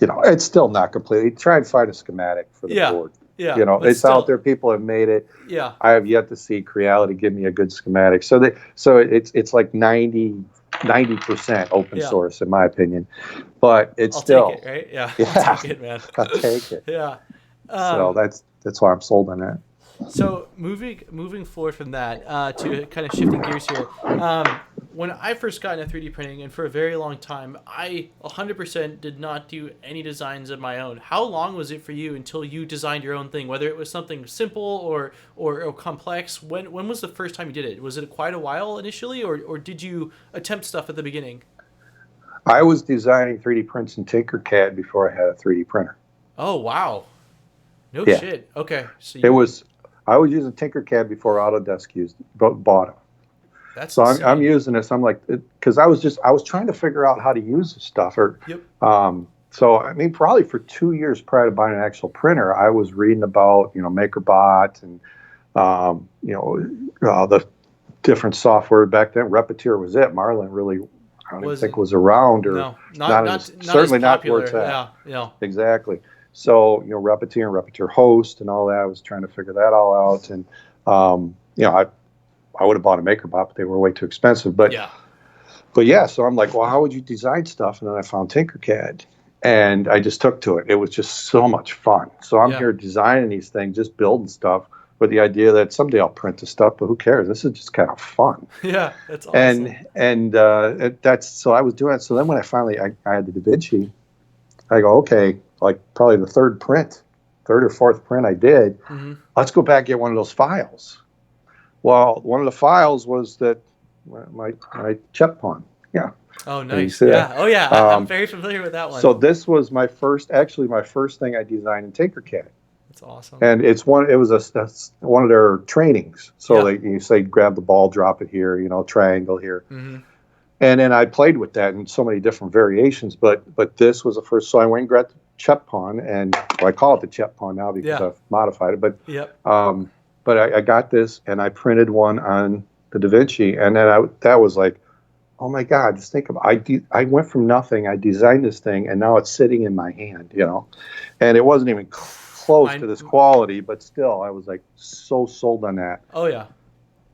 it's still not completely. Try and find a schematic for the board. Yeah, it's out there. People have made it. Yeah, I have yet to see Creality give me a good schematic. So it's like 90% open source, in my opinion, but I'll take it, right? Yeah, I'll take it, man. I'll take it. Yeah. So that's why I'm sold on that. So moving forward from that to kind of shifting gears here, when I first got into 3D printing, and for a very long time, I 100% did not do any designs of my own. How long was it for you until you designed your own thing, whether it was something simple or complex? When was the first time you did it? Was it quite a while initially, or did you attempt stuff at the beginning? I was designing 3D prints in Tinkercad before I had a 3D printer. Oh, wow. No shit. Okay. So I was using Tinkercad before Autodesk bought them. That's so I'm using this. I'm like, because I was trying to figure out how to use this stuff. So I mean, probably for 2 years prior to buying an actual printer, I was reading about MakerBot and the different software back then. Repetier was it. Marlin really, I don't even think was around, or certainly not where it's at. Yeah. Exactly. So, Repetier and Repetier Host and all that, I was trying to figure that all out. And, I would have bought a MakerBot, but they were way too expensive. But so I'm like, well, how would you design stuff? And then I found Tinkercad, and I just took to it. It was just so much fun. So I'm here designing these things, just building stuff with the idea that someday I'll print the stuff, but who cares? This is just kind of fun. Yeah, that's awesome. And so I was doing it. So then when I finally I had the Da Vinci, I go, okay, like probably the third or fourth print I did, let's go back and get one of those files. Well, one of the files was that my CHEP pawn. Yeah. Oh, nice. Yeah. Oh, yeah. I'm very familiar with that one. So this was my first thing I designed in Tinkercad. That's awesome. And it was one of their trainings. So you say, grab the ball, drop it here, triangle here. And then I played with that in so many different variations, but this was the first. So I went and grabbed the CHEP pawn, and I call it the CHEP pawn now because I've modified it. But I got this, and I printed one on the Da Vinci, and then that was like, oh my God, just think about it. I went from nothing. I designed this thing, and now it's sitting in my hand, and it wasn't even close to this quality, but still, I was like so sold on that. Oh yeah.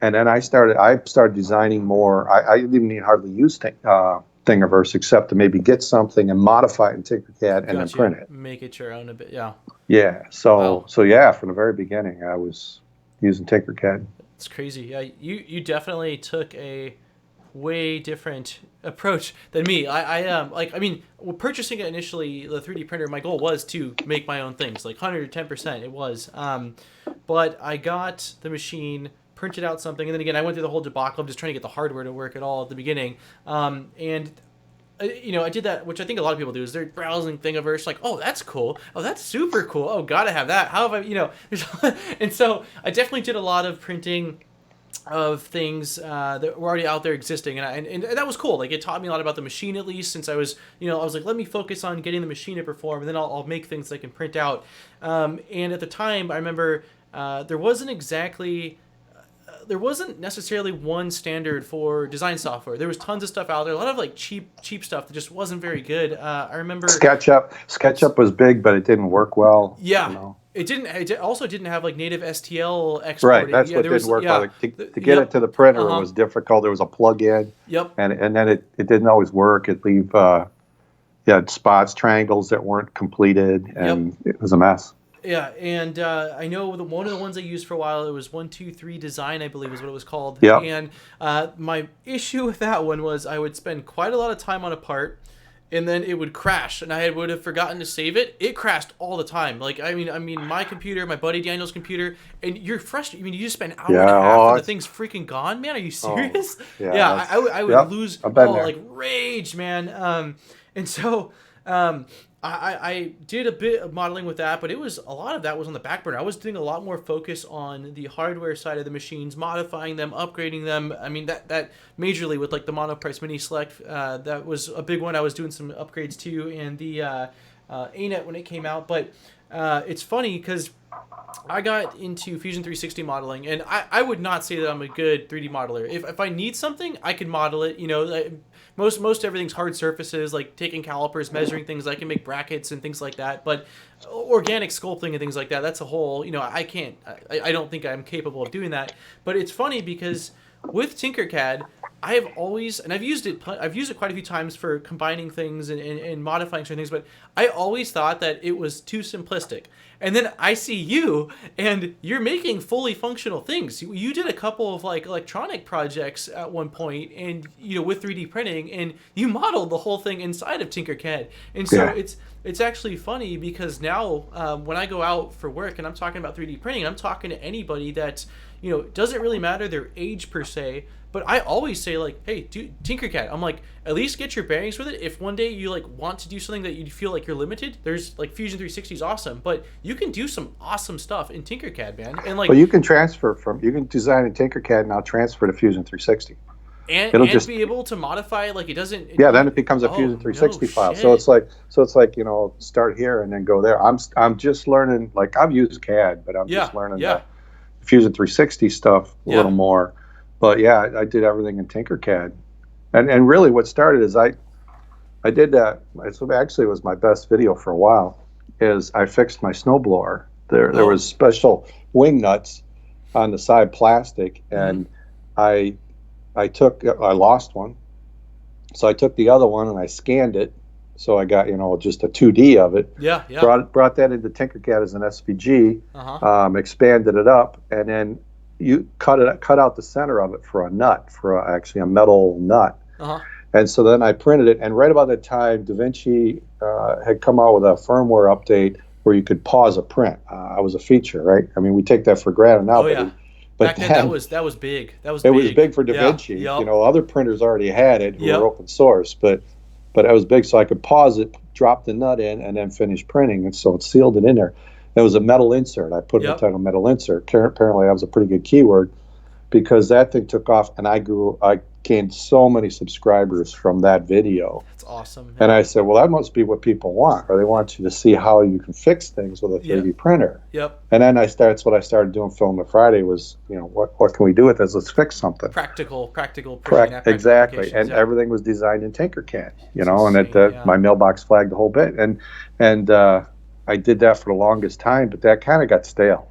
And then I started designing more. I didn't even hardly use Thingiverse except to maybe get something and modify it in Tinkercad and then print it. Make it your own a bit, yeah. Yeah. So yeah, from the very beginning, I was using Tinkercad. It's crazy. Yeah, you definitely took a way different approach than me. Purchasing it initially, the 3D printer, my goal was to make my own things, like 110% it was. But I got the machine, printed out something, and then again I went through the whole debacle of just trying to get the hardware to work at all at the beginning. I did that, which I think a lot of people do, is they're browsing Thingiverse, like, oh, that's cool. Oh, that's super cool. Oh, gotta have that. How have I, and so I definitely did a lot of printing things that were already out there existing, and that was cool. Like, it taught me a lot about the machine, at least, since I was like, let me focus on getting the machine to perform, and then I'll make things that I can print out. And at the time, I remember there wasn't necessarily one standard for design software. There was tons of stuff out there, a lot of like cheap stuff that just wasn't very good. I remember SketchUp was big, but it didn't work well. Yeah. You know? It also didn't have like native STL exporting. Right, that's what didn't work well. To get it to the printer, it was difficult. There was a plug-in. Yep. And then it didn't always work. It leave spots, triangles that weren't completed, and it was a mess. Yeah, and I know one of the ones I used for a while, it was 123 Design, I believe is what it was called. Yeah. And my issue with that one was I would spend quite a lot of time on a part, and then it would crash, and I would have forgotten to save it. It crashed all the time. Like, I mean, my computer, my buddy Daniel's computer, and you're frustrated. I mean, you just spend an hour and a half, and the thing's freaking gone, man. Are you serious? I would lose like rage, man. And so I did a bit of modeling with that, but a lot of that was on the back burner. I was doing a lot more focus on the hardware side of the machines, modifying them, upgrading them. I mean, that majorly with like the Monoprice Mini Select, that was a big one. I was doing some upgrades too, and the ANET when it came out. But it's funny because I got into Fusion 360 modeling, and I would not say that I'm a good 3D modeler. If I need something, I can model it. Most everything's hard surfaces, like taking calipers, measuring things. I can make brackets and things like that. But organic sculpting and things like that, that's a whole, I can't. I don't think I'm capable of doing that. But it's funny because with Tinkercad, I have always, and I've used it quite a few times for combining things and modifying certain things, but I always thought that it was too simplistic. And then I see you, and you're making fully functional things. You did a couple of like electronic projects at one point, and with 3D printing, and you modeled the whole thing inside of Tinkercad. And so it's actually funny because now when I go out for work and I'm talking about 3D printing, I'm talking to anybody that doesn't really matter their age per se. But I always say, like, hey, dude, Tinkercad. I'm like, at least get your bearings with it. If one day you like want to do something that you feel like you're limited, there's like Fusion 360 is awesome, but you can do some awesome stuff in Tinkercad, man. And like, but you can design in Tinkercad and now transfer to Fusion 360. And be able to modify, like, it doesn't. Then it becomes a Fusion 360 file. So it's like start here and then go there. I'm just learning. Like, I've used CAD, but I'm just learning the Fusion 360 stuff a little more. But I did everything in Tinkercad, and really what started is I did that. It actually was my best video for a while. Is I fixed my snowblower. There was special wing nuts on the side plastic, and I lost one, so I took the other one and I scanned it, so I got just a 2D of it. Brought that into Tinkercad as an SVG, expanded it up, and then you cut out the center of it for a nut, actually a metal nut. And so then I printed it, and right about that time, Vinci had come out with a firmware update where you could pause a print. It was a feature, right? I mean, we take that for granted now. But back then, that was big. It was big for Vinci. Other printers already had it who were open source, but it was big, so I could pause it, drop the nut in, and then finish printing, and so it sealed it in there. It was a metal insert. I put in the title metal insert. Apparently, that was a pretty good keyword because that thing took off, and I gained so many subscribers from that video. That's awesome. Man. And I said, well, that must be what people want, or they want you to see how you can fix things with a 3D printer. And then that's what I started doing. Filming Friday was, what can we do with this? Let's fix something. Practical printing. Exactly. And everything was designed in Tinkercad, and my mailbox flagged the whole bit. And I did that for the longest time, but that kind of got stale.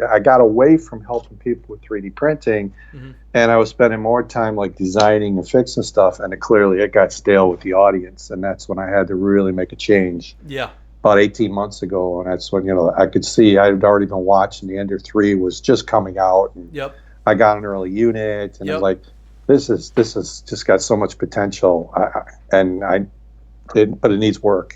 I got away from helping people with 3D printing, and I was spending more time like designing and fixing stuff, and it got stale with the audience, and that's when I had to really make a change. About 18 months ago, and that's when I could see I had already been watching. The Ender 3 was just coming out, and I got an early unit, and I was like, this is just got so much potential, but it needs work,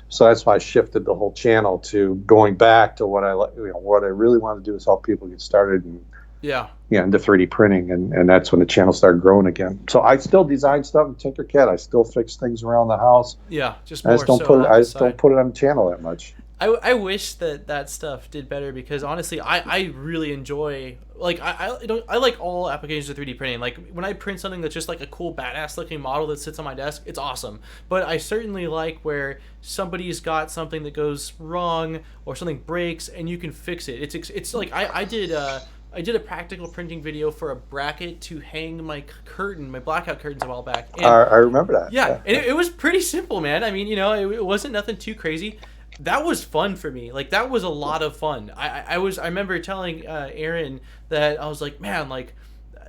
So that's why I shifted the whole channel to going back to what I really want to do is help people get started into 3D printing, and that's when the channel started growing again. So I still design stuff in Tinkercad. I still fix things around the house. Just more. I just don't put it on the channel that much. I wish that stuff did better, because honestly, I really enjoy, like, I like all applications of 3D printing. Like, when I print something that's just like a cool badass looking model that sits on my desk, it's awesome. But I certainly like where somebody's got something that goes wrong or something breaks and you can fix it. It's like I did a practical printing video for a bracket to hang my curtain, my blackout curtains a while back. And I remember that. yeah, and it was pretty simple, man. I mean, you know, it wasn't nothing too crazy. That was fun for me. Like, that was a lot of fun. I remember telling Aaron that I was like, man, like,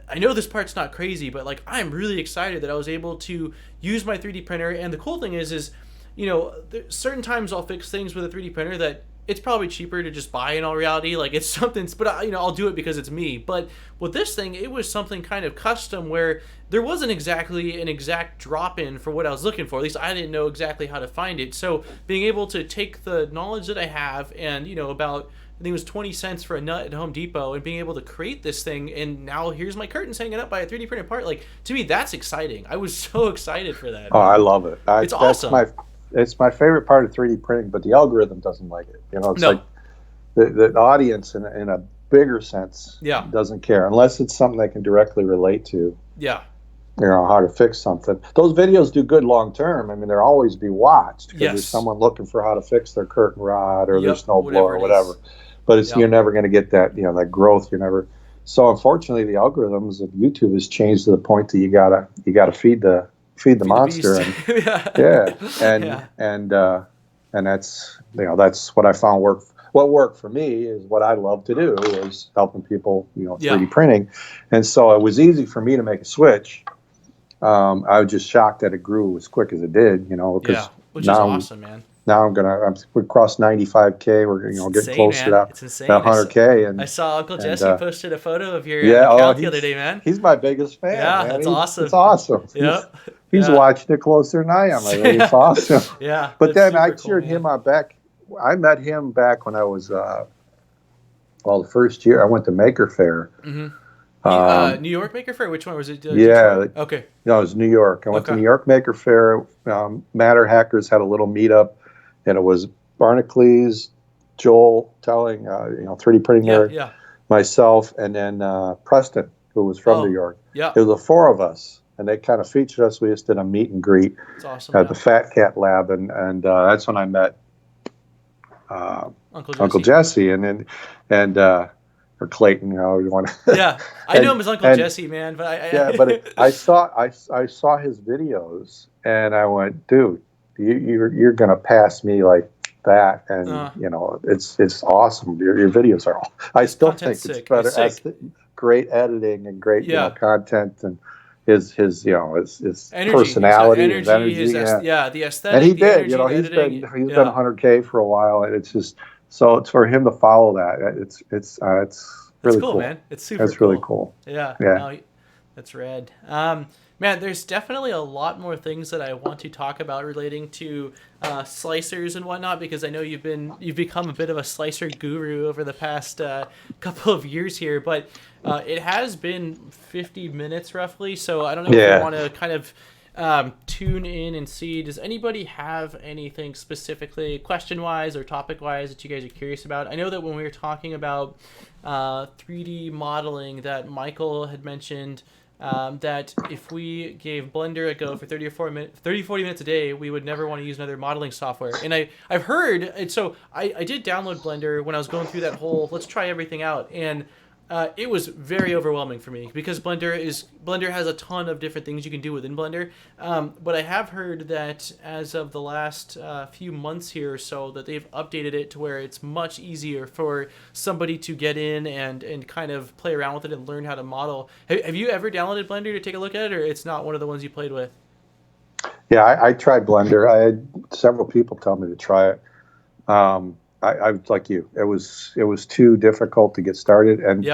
I know this part's not crazy, but like, I'm really excited that I was able to use my 3D printer. And the cool thing is, you know, certain times I'll fix things with a 3D printer that it's probably cheaper to just buy in all reality. Like, it's something, but you know, I'll do it because it's me. But with this thing, it was something kind of custom where there wasn't exactly an exact drop-in for what I was looking for. At least I didn't know exactly how to find it. So being able to take the knowledge that I have and, you know, about, I think it was 20 cents for a nut at Home Depot, and being able to create this thing, and now here's my curtains hanging up by a 3D printed part. Like, to me, that's exciting. I was so excited for that. Oh, I love it. It's awesome. It's my favorite part of 3D printing, but the algorithm doesn't like it. You know, it's No. like the audience in a bigger sense doesn't care, unless it's something they can directly relate to. Yeah. You know, how to fix something. Those videos do good long term. I mean, they'll always be watched because there's someone looking for how to fix their curtain rod or their snow blower or whatever. But it's you're never going to get that, you know, that growth. You're never. So unfortunately, the algorithms of YouTube has changed to the point that you gotta feed the monster. And that's, you know, that's what I found worked. What worked for me is what I love to do is helping people, you know, 3D printing. And so it was easy for me to make a switch. I was just shocked that it grew as quick as it did, you know, because which is awesome, man. Now we crossed 95K. We're, you know, getting close to that 100K. And I saw Uncle Jesse posted a photo of your account the other day, man. He's my biggest fan. Yeah, man. that's awesome. It's awesome. Yep. He's watching it closer than I am. It's awesome. Yeah. But then I cheered him on back. I met him back when I was, the first year I went to Maker Faire. Mm-hmm. New York Maker Faire? Which one was it? Detroit? Okay. No, it was New York. I went to New York Maker Faire. Matter Hackers had a little meetup, and it was Barnacules, Joel telling, 3D printing there, myself, and then Preston, who was from New York. Yeah. It was the four of us, and they kind of featured us. We just did a meet and greet at the Fat Cat Lab, and that's when I met Uncle Jesse, and or Clayton, you know, you want to. Yeah, I know him as Uncle Jesse, man. But I saw his videos, and I went, dude, you're gonna pass me like that, and you know, it's awesome. Your videos are. I still think it's better. Great editing and great you know, content, and his energy, personality, his energy, the aesthetic. And he did, you know, he's been 100K for a while, and it's just. So it's for him to follow that. It's really cool, man. It's super. That's really cool. Yeah. No, that's rad. Man, there's definitely a lot more things that I want to talk about relating to slicers and whatnot, because I know you've become a bit of a slicer guru over the past couple of years here. But it has been 50 minutes roughly, so I don't know if you want to kind of. Tune in and see, does anybody have anything specifically question-wise or topic-wise that you guys are curious about? I know that when we were talking about 3D modeling, that Michael had mentioned that if we gave Blender a go for 30 or 40 minutes a day, we would never want to use another modeling software. And I've heard, and so I did download Blender when I was going through that whole let's try everything out, and it was very overwhelming for me because Blender has a ton of different things you can do within Blender. But I have heard that as of the last few months here or so, that they've updated it to where it's much easier for somebody to get in and kind of play around with it and learn how to model. Have you ever downloaded Blender to take a look at it, or it's not one of the ones you played with? Yeah, I tried Blender. I had several people tell me to try it. I like you. It was too difficult to get started, and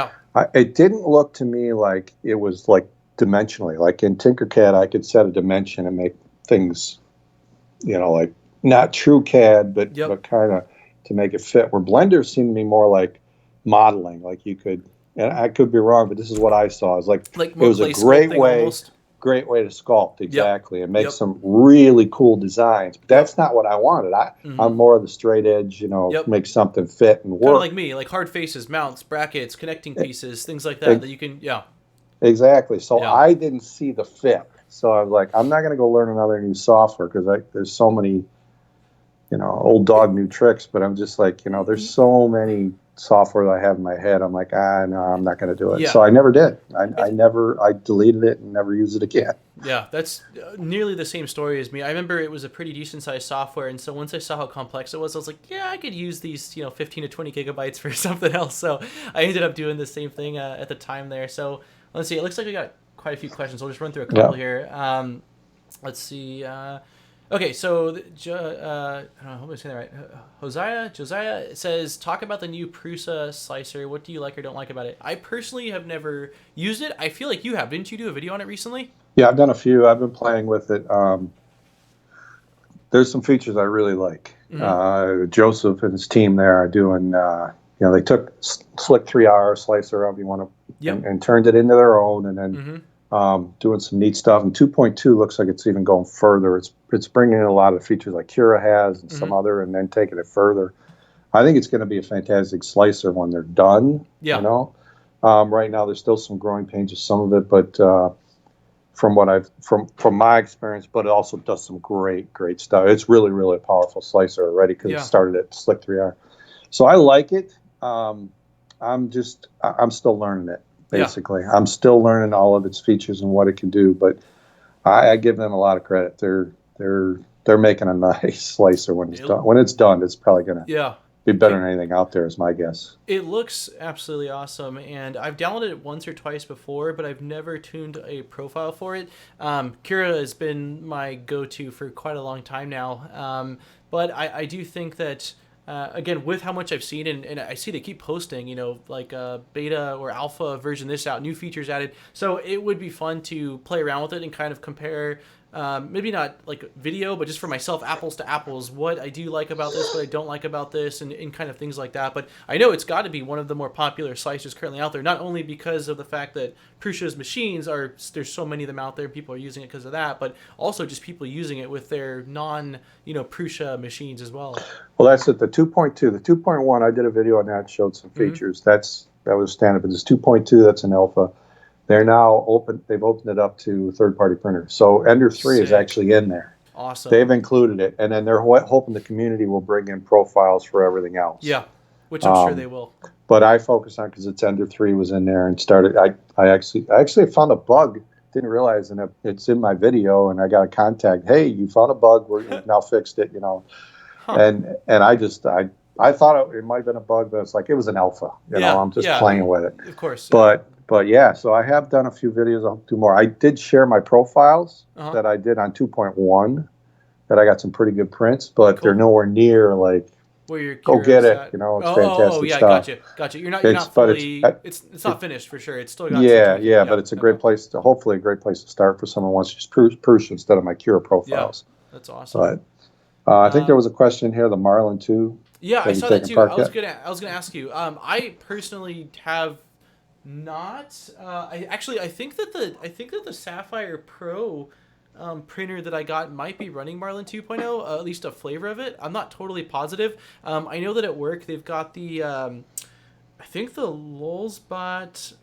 it didn't look to me like it was like dimensionally. Like in Tinkercad, I could set a dimension and make things, you know, like not true CAD, but kind of to make it fit. Where Blender seemed to be more like modeling. Like you could, and I could be wrong, but this is what I saw. It's like it was a great way. Almost. great way to sculpt, exactly, and make Yep. some really cool designs. But that's Yep. not what I wanted. Mm-hmm. I'm more of the straight edge, Yep. make something fit and Kind of work. like me, like hard faces, mounts, brackets, connecting pieces, things like E- that you can, Exactly. So yeah. I didn't see the fit. So I was like, I'm not going to go learn another new software because there's so many, old dog new tricks. But I'm just like, there's so many software that I have in my head. I'm like, no, I'm not going to do it. Yeah. So I never did. I deleted it and never used it again. Yeah, that's nearly the same story as me. I remember it was a pretty decent sized software, and so once I saw how complex it was, I was like, yeah, I could use these, 15 to 20 gigabytes for something else. So I ended up doing the same thing at the time there. So let's see. It looks like we got quite a few questions. I'll just run through a couple here. Let's see. Okay, so I don't know, hope I'm saying that right. Josiah says, talk about the new Prusa slicer. What do you like or don't like about it? I personally have never used it. I feel like you have. Didn't you do a video on it recently? Yeah, I've done a few. I've been playing with it. There's some features I really like. Joseph and his team there are doing, they took Slick 3R slicer, however you want to, and turned it into their own, and then doing some neat stuff. And 2.2 looks like it's even going further. It's bringing in a lot of features like Cura has and some other, and then taking it further. I think it's going to be a fantastic slicer when they're done. Yeah. Right now there's still some growing pains with some of it, but from what from my experience, but it also does some great stuff. It's really, really a powerful slicer already because it started at Slick 3R. So I like it. I'm still learning it. Basically, I'm still learning all of its features and what it can do. But I give them a lot of credit. They're making a nice slicer when it's done. When it's done, it's probably gonna be better than anything out there, is my guess. It looks absolutely awesome, and I've downloaded it once or twice before, but I've never tuned a profile for it. Cura has been my go-to for quite a long time now, but I do think that, again, with how much I've seen, and I see they keep posting, like beta or alpha version this out, new features added, so it would be fun to play around with it and kind of compare, maybe not like video, but just for myself, apples to apples, what I do like about this, what I don't like about this, and kind of things like that. But I know it's got to be one of the more popular slicers currently out there, not only because of the fact that Prusa's machines there's so many of them out there, people are using it because of that, but also just people using it with their Prusa machines as well. Well, that's it. The 2.2, the 2.1, I did a video on that, showed some features. That was standard, but this 2.2, that's an alpha. They're now open. They've opened it up to third-party printers. So Ender 3 is actually in there. Awesome. They've included it, and then they're hoping the community will bring in profiles for everything else. Yeah, which I'm sure they will. But I focused on because it's Ender 3 was in there and started. I actually found a bug. Didn't realize, and it's in my video. And I got a contact. Hey, you found a bug. We've now fixed it. And I thought it might have been a bug, but it's like it was an alpha. I'm just playing with it. Of course. But yeah, so I have done a few videos. I'll do more. I did share my profiles that I did on 2.1. That I got some pretty good prints, but they're nowhere near like. Where you're go get it. It's fantastic stuff. Gotcha. You're not fully. It's not finished for sure. It's still got. Yeah, but it's a great place to. Hopefully, a great place to start for someone who wants to use Prusa instead of my Cura profiles. Yeah, that's awesome. But I think there was a question here. The Marlin 2. Yeah, I saw that too. I was gonna ask you. I personally have not. I think that the Sapphire Pro printer that I got might be running Marlin 2.0, at least a flavor of it. I'm not totally positive. I know that at work they've got the I think the Lulzbot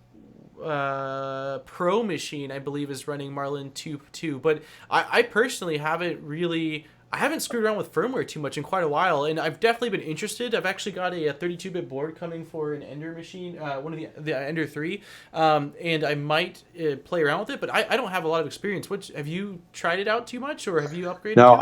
Pro machine, I believe, is running Marlin 2.2, but I personally haven't screwed around with firmware too much in quite a while, and I've definitely been interested. I've actually got a 32-bit board coming for an Ender machine, one of the Ender 3, and I might play around with it, but I don't have a lot of experience. Have you tried it out too much, or have you upgraded? No,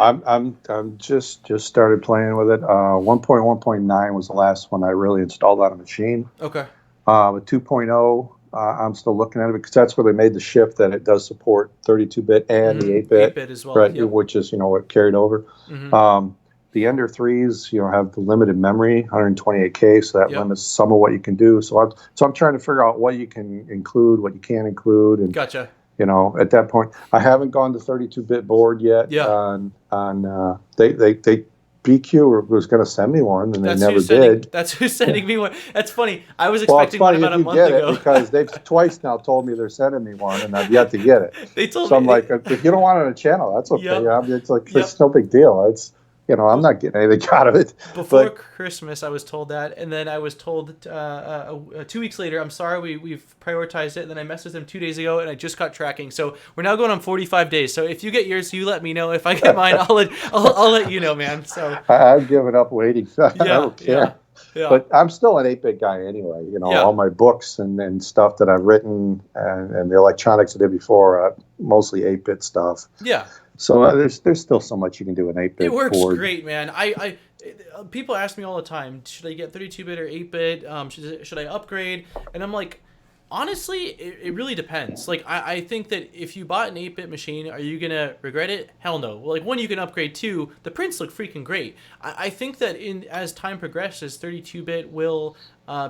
I'm just started playing with it. 1.1.9 was the last one I really installed on a machine. Okay. With 2.0. I'm still looking at it because that's where they made the shift that it does support 32-bit and the 8-bit. 8-bit as well, right? Yep. Which is what carried over. The Ender 3s, have the limited memory, 128K, so that limits some of what you can do. So I'm trying to figure out what you can include, what you can't include, and gotcha. At that point, I haven't gone to 32-bit board yet. Yeah. They BQ was going to send me one, and they never did. That's who's sending me one. That's funny. I was Well, it's expecting one funny about if a you month get ago. it, because they've twice now told me they're sending me one, and I've yet to get it. They told So me. I'm like, if you don't want it on a channel, that's okay. Yep. It's like, it's no big deal. It's, I'm not getting anything out of it. Before Christmas, I was told that, and then I was told 2 weeks later, I'm sorry, we've prioritized it. And then I messaged them 2 days ago, and I just got tracking. So we're now going on 45 days. So if you get yours, you let me know. If I get mine, I'll let you know, man. So I've given up waiting. I don't care. Yeah. But I'm still an 8-bit guy anyway. All my books and stuff that I've written, and the electronics I did before, mostly 8-bit stuff. Yeah. So there's still so much you can do in 8-bit. It works board. great, man. People ask me all the time, should I get 32-bit or 8-bit? Should I upgrade? And I'm like, honestly, it really depends. Like, I think that if you bought an 8-bit machine, are you going to regret it? Hell no. Well, like, one, you can upgrade. Two, the prints look freaking great. I think that as time progresses, 32-bit will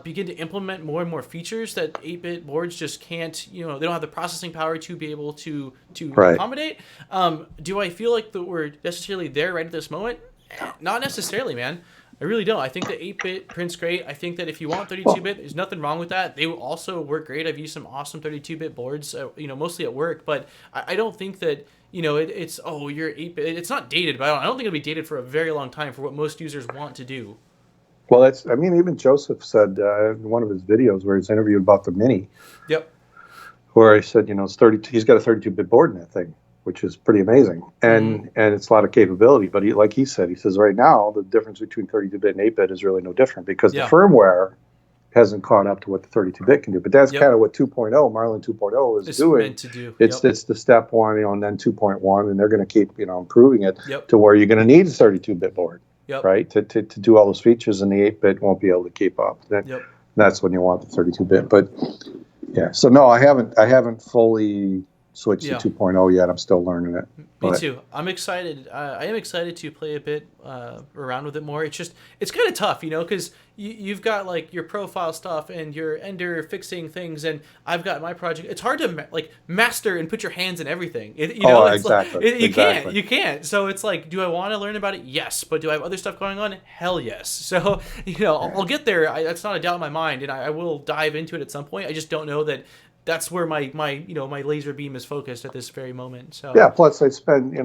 begin to implement more and more features that 8-bit boards just can't, they don't have the processing power to be able to accommodate. Do I feel like that we're necessarily there right at this moment? Not necessarily, man. I really don't. I think that 8-bit prints great. I think that if you want 32-bit, there's nothing wrong with that. They will also work great. I've used some awesome 32-bit boards, mostly at work. But I don't think that, it's, you're 8-bit. It's not dated, but I don't think it'll be dated for a very long time for what most users want to do. Well, even Joseph said in one of his videos where he's interviewed about the Mini. Yep. Where he said, it's 30. He's got a 32-bit board in that thing, which is pretty amazing, and it's a lot of capability. But like he says right now the difference between 32-bit and 8-bit is really no different, because the firmware hasn't caught up to what the 32-bit can do. But that's kind of what 2.0, Marlin 2.0 is doing. Meant to do. It's the step one, and then 2.1, and they're going to keep improving it to where you're going to need a 32-bit board, right? To do all those features, and the 8-bit won't be able to keep up. That's when you want the 32-bit. But yeah, so no, I haven't fully switched to 2.0 yet. I'm still learning it. Me too. I'm excited. I am excited to play a bit around with it more. It's kind of tough, because you've got like your profile stuff and your Ender fixing things, and I've got my project. It's hard to master and put your hands in everything. Exactly. You can't. So it's like, do I want to learn about it? Yes. But do I have other stuff going on? Hell yes. So I'll get there. That's not a doubt in my mind, and I will dive into it at some point. I just don't know that that's where my laser beam is focused at this very moment. So yeah. Plus, I spend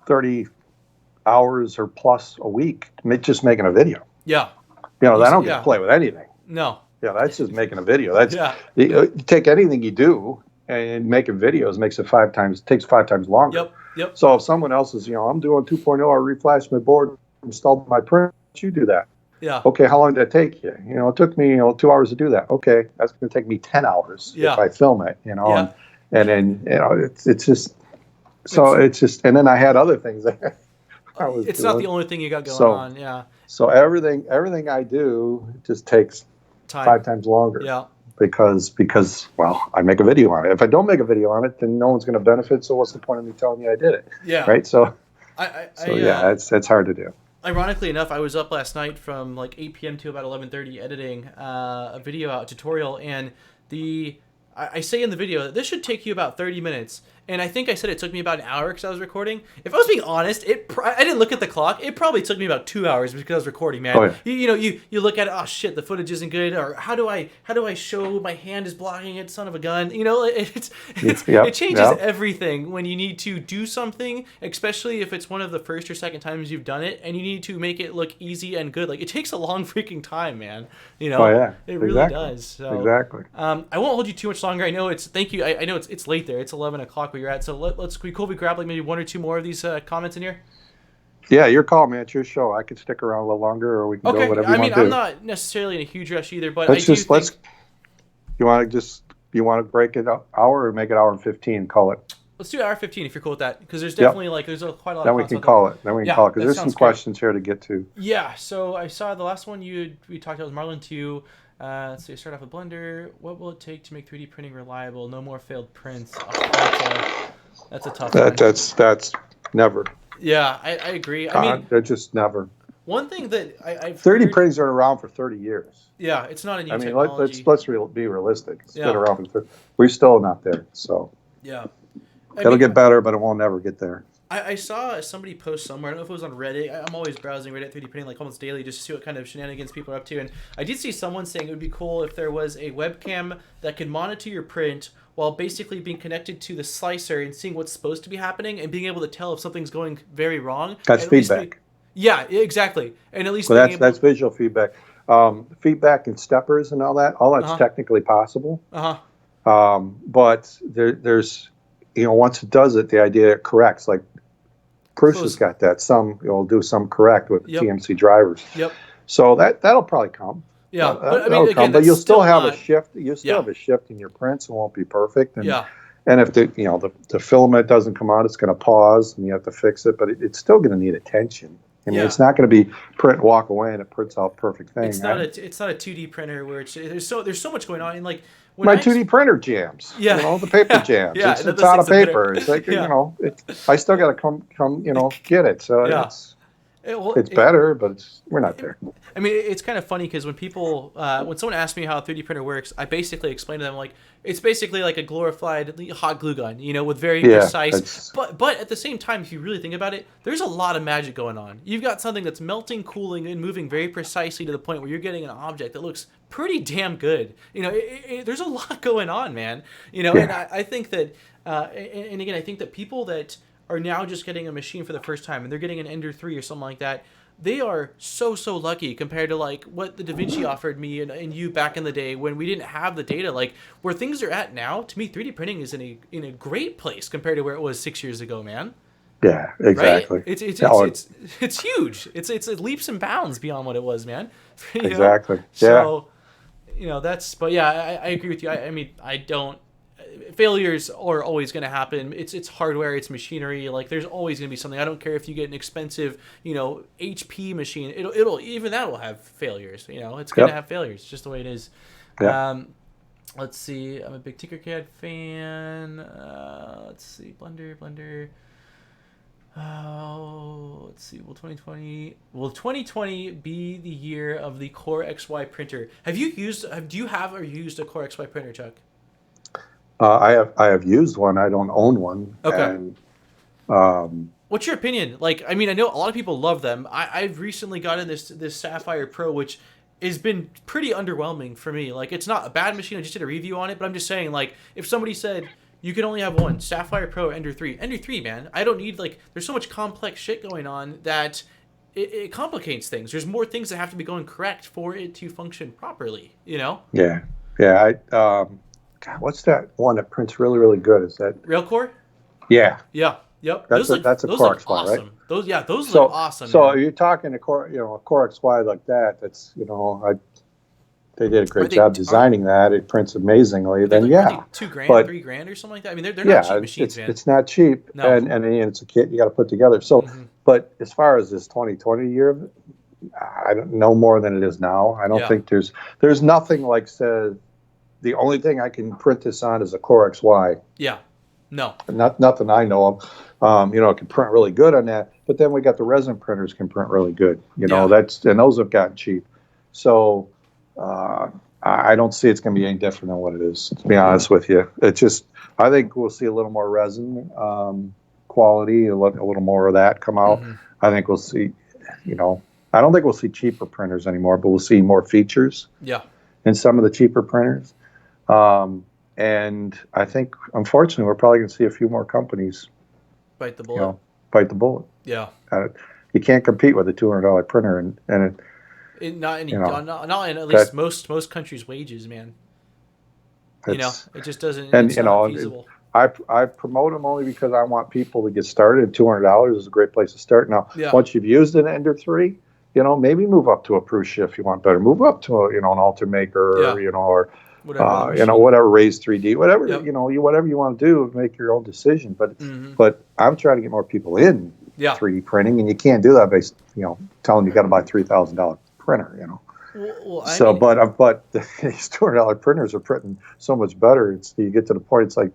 30 hours or plus a week just making a video. Yeah. I don't get to play with anything. No. Yeah, that's just making a video. That's you take anything you do and making videos takes 5 times longer. Yep. So if someone else is, I'm doing 2.0, I reflashed my board, installed my print, you do that. Yeah. Okay, how long did that take you? It took me 2 hours to do that. Okay, that's going to take me 10 hours if I film it. And then it's just and then I had other things there. It's not the only thing you got going on. Yeah. So everything I do just takes 5 times longer. Yeah. Because I make a video on it. If I don't make a video on it, then no one's going to benefit. So what's the point of me telling you I did it? Yeah. Right. So. Yeah, it's hard to do. Ironically enough, I was up last night from like 8 p.m. to about 11:30 editing a video tutorial, and I say in the video that this should take you about 30 minutes. And I think I said it took me about an hour because I was recording. If I was being honest, I didn't look at the clock. It probably took me about 2 hours because I was recording, man. Oh, yeah. You look at it, oh shit, the footage isn't good, or how do I show my hand is blocking it, son of a gun? It changes everything when you need to do something, especially if it's one of the first or second times you've done it, and you need to make it look easy and good. Like, it takes a long freaking time, man. It really does. So, exactly. I won't hold you too much longer. I know thank you. I know it's late there. It's 11 o'clock where you're at. So let's be cool. We grab like maybe 1 or 2 more of these comments in here. Yeah, your call, man. It's your show. I could stick around a little longer, or we can go whatever you want to do. I'm not necessarily in a huge rush either, but You want to break it up hour or make it hour and 15? Call it. Let's do hour 15 if you're cool with that, because there's definitely there's quite a lot. Then we can call it. Because there's some questions here to get to. Yeah. So I saw the last one we talked about was Marlin 2. Let's see. Start off with Blender. What will it take to make 3D printing reliable? No more failed prints. That's a tough one. That's never. Yeah, I agree. They're just never. One thing that I've 3D printings are around for 30 years. Yeah, it's not a new technology. let's be realistic. It's been around for we're still not there. So yeah, it'll get better, but it won't never get there. I saw somebody post somewhere. I don't know if it was on Reddit. I'm always browsing Reddit 3D printing like almost daily just to see what kind of shenanigans people are up to. And I did see someone saying it would be cool if there was a webcam that could monitor your print while basically being connected to the slicer and seeing what's supposed to be happening and being able to tell if something's going very wrong. That's feedback. Yeah, exactly. And at least So that's visual feedback. Feedback and steppers and all that's technically possible. But there's, once it does it, the idea it corrects. Like Prusa's got that. Some will do some correct with TMC drivers. Yep. So that'll probably come. Yeah, but you'll still have a shift. You still have a shift in your prints. It won't be perfect. And, and if the filament doesn't come out, it's going to pause and you have to fix it. But it's still going to need attention. I mean, it's not going to be print, walk away, and it prints out perfect thing. It's not a 2D printer where there's so much going on. And like when my 2D printer jams, the paper jams. It's out of paper. It's like I still got to come get it. So it's better, but we're not there. I mean, it's kind of funny because when people, when someone asks me how a 3D printer works, I basically explain to them like it's basically like a glorified hot glue gun, with very precise. But at the same time, if you really think about it, there's a lot of magic going on. You've got something that's melting, cooling, and moving very precisely to the point where you're getting an object that looks pretty damn good. There's a lot going on, man. And I think that, and again, I think that people that are now just getting a machine for the first time and they're getting an Ender 3 or something like that, they are so lucky compared to like what the Da Vinci offered me and you back in the day when we didn't have the data. Like where things are at now, to me, 3D printing is in a great place compared to where it was 6 years ago, man. Yeah, exactly. Right? It's huge. It's leaps and bounds beyond what it was, man. Exactly. So, but yeah, I agree with you. I mean, I don't. Failures are always going to happen. It's hardware, it's machinery. Like there's always going to be something. I don't care if you get an expensive, HP machine. It'll even that will have failures. It's going to have failures. Just the way it is. Yep. Let's see. I'm a big Tinkercad fan. Let's see. Blender. Oh, let's see. Will 2020 be the year of the Core XY printer? Do you have or used a Core XY printer, Chuck? I have used one. I don't own one. Okay. And, what's your opinion? Like, I mean, I know a lot of people love them. I've recently gotten this Sapphire Pro, which has been pretty underwhelming for me. Like, it's not a bad machine. I just did a review on it, but I'm just saying, like, if somebody said you can only have one Sapphire Pro Ender 3, man, I don't need there's so much complex shit going on that it complicates things. There's more things that have to be going correct for it to function properly. Yeah. God, what's that one that prints really, really good? Is that Railcore? Yeah. Yeah. Yep. That's a Core XY, awesome. Right? Those look awesome. So you're talking a Core XY like that. That's they did a great job designing that. It prints amazingly. Then $2,000, $3,000 or something like that. I mean, they're not cheap machines, man. It's not cheap, no. and it's a kit you got to put together. So, but as far as this 2020 year, I don't know more than it is now. I don't think there's nothing like says. The only thing I can print this on is a Core XY. Yeah. No. Nothing I know of. It can print really good on that. But then we got the resin printers can print really good. And those have gotten cheap. So I don't see it's going to be any different than what it is, to be honest with you. It's just, I think we'll see a little more resin quality, a little more of that come out. I think we'll see, I don't think we'll see cheaper printers anymore, but we'll see more features. Yeah. In some of the cheaper printers. And I think, unfortunately, we're probably going to see a few more companies bite the bullet. Yeah. You can't compete with a $200 printer, not in at least most countries' wages, man. It just doesn't. And it's not feasible. I promote them only because I want people to get started. $200 is a great place to start. Now, once you've used an Ender 3, maybe move up to a Prusa if you want better. Move up to an Ultimaker, or whatever, Raise 3D, whatever, whatever you want to do, make your own decision. But I'm trying to get more people in 3D printing, and you can't do that by telling you got to buy $3,000 printer. But these $200 printers are printing so much better. You get to the point, it's like,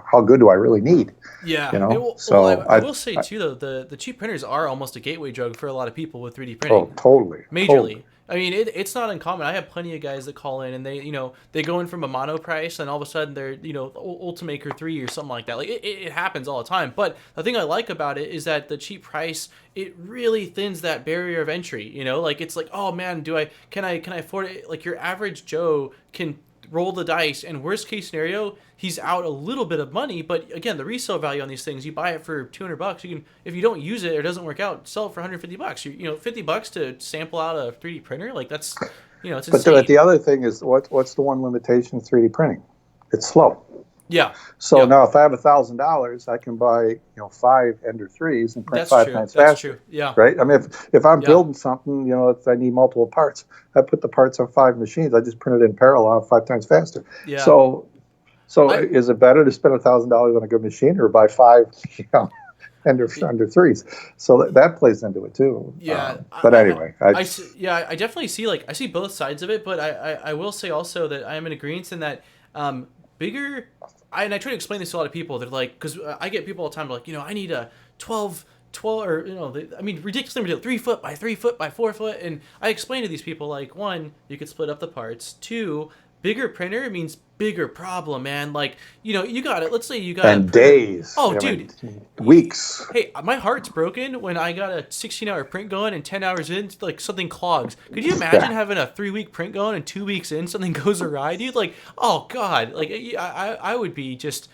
how good do I really need? Yeah. I will say too, though, the cheap printers are almost a gateway drug for a lot of people with 3D printing. Oh, totally. Majorly. Totally. I mean, it's not uncommon. I have plenty of guys that call in and they go in from a mono price and all of a sudden they're, Ultimaker 3 or something like that. Like it happens all the time. But the thing I like about it is that the cheap price, it really thins that barrier of entry, like it's like, oh man, can I afford it? Like your average Joe can roll the dice, and worst case scenario, he's out a little bit of money. But again, the resale value on these things, you buy it for $200, you can, if you don't use it or it doesn't work out, sell it for $150. $50 to sample out a 3D printer, like that's, it's insane. But the other thing is, what's the one limitation of 3D printing? It's slow. Yeah. So now if I have $1,000, I can buy 5 Ender 3s and print That's 5 true. times That's faster. true. Yeah. Right. I mean, if I'm building something, if I need multiple parts, I put the parts on 5 machines. I just print it in parallel 5 times faster. Yeah. So is it better to spend $1,000 on a good machine or buy 5, Ender 3s? So that plays into it too. Yeah. But anyway, I definitely see I see both sides of it, but I will say also that I am in agreement in that bigger. I try to explain this to a lot of people. They're like, because I get people all the time like, I need a 12 or, ridiculously ridiculous, 3 foot by 3 foot by 4 foot. And I explain to these people, like, 1, you could split up the parts. 2, bigger printer means bigger problem, man. Like, you got it. Let's say you got and days. Oh, dude. Weeks. Hey, my heart's broken when I got a 16-hour print going and 10 hours in, like, something clogs. Could you imagine having a 3-week print going and 2 weeks in, something goes awry, dude? Like, oh, God. Like, I would be just,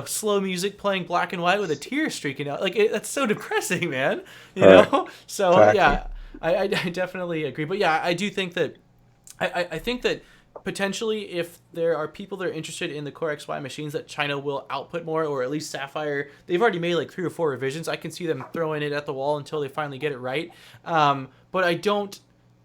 slow music playing black and white with a tear streaking out. Like, that's so depressing, man. You know? So, exactly. Yeah, I definitely agree. But, yeah, I do think that, I think that potentially, if there are people that are interested in the Core XY machines, that China will output more, or at least Sapphire. They've already made like 3 or 4 revisions. I can see them throwing it at the wall until they finally get it right. But I don't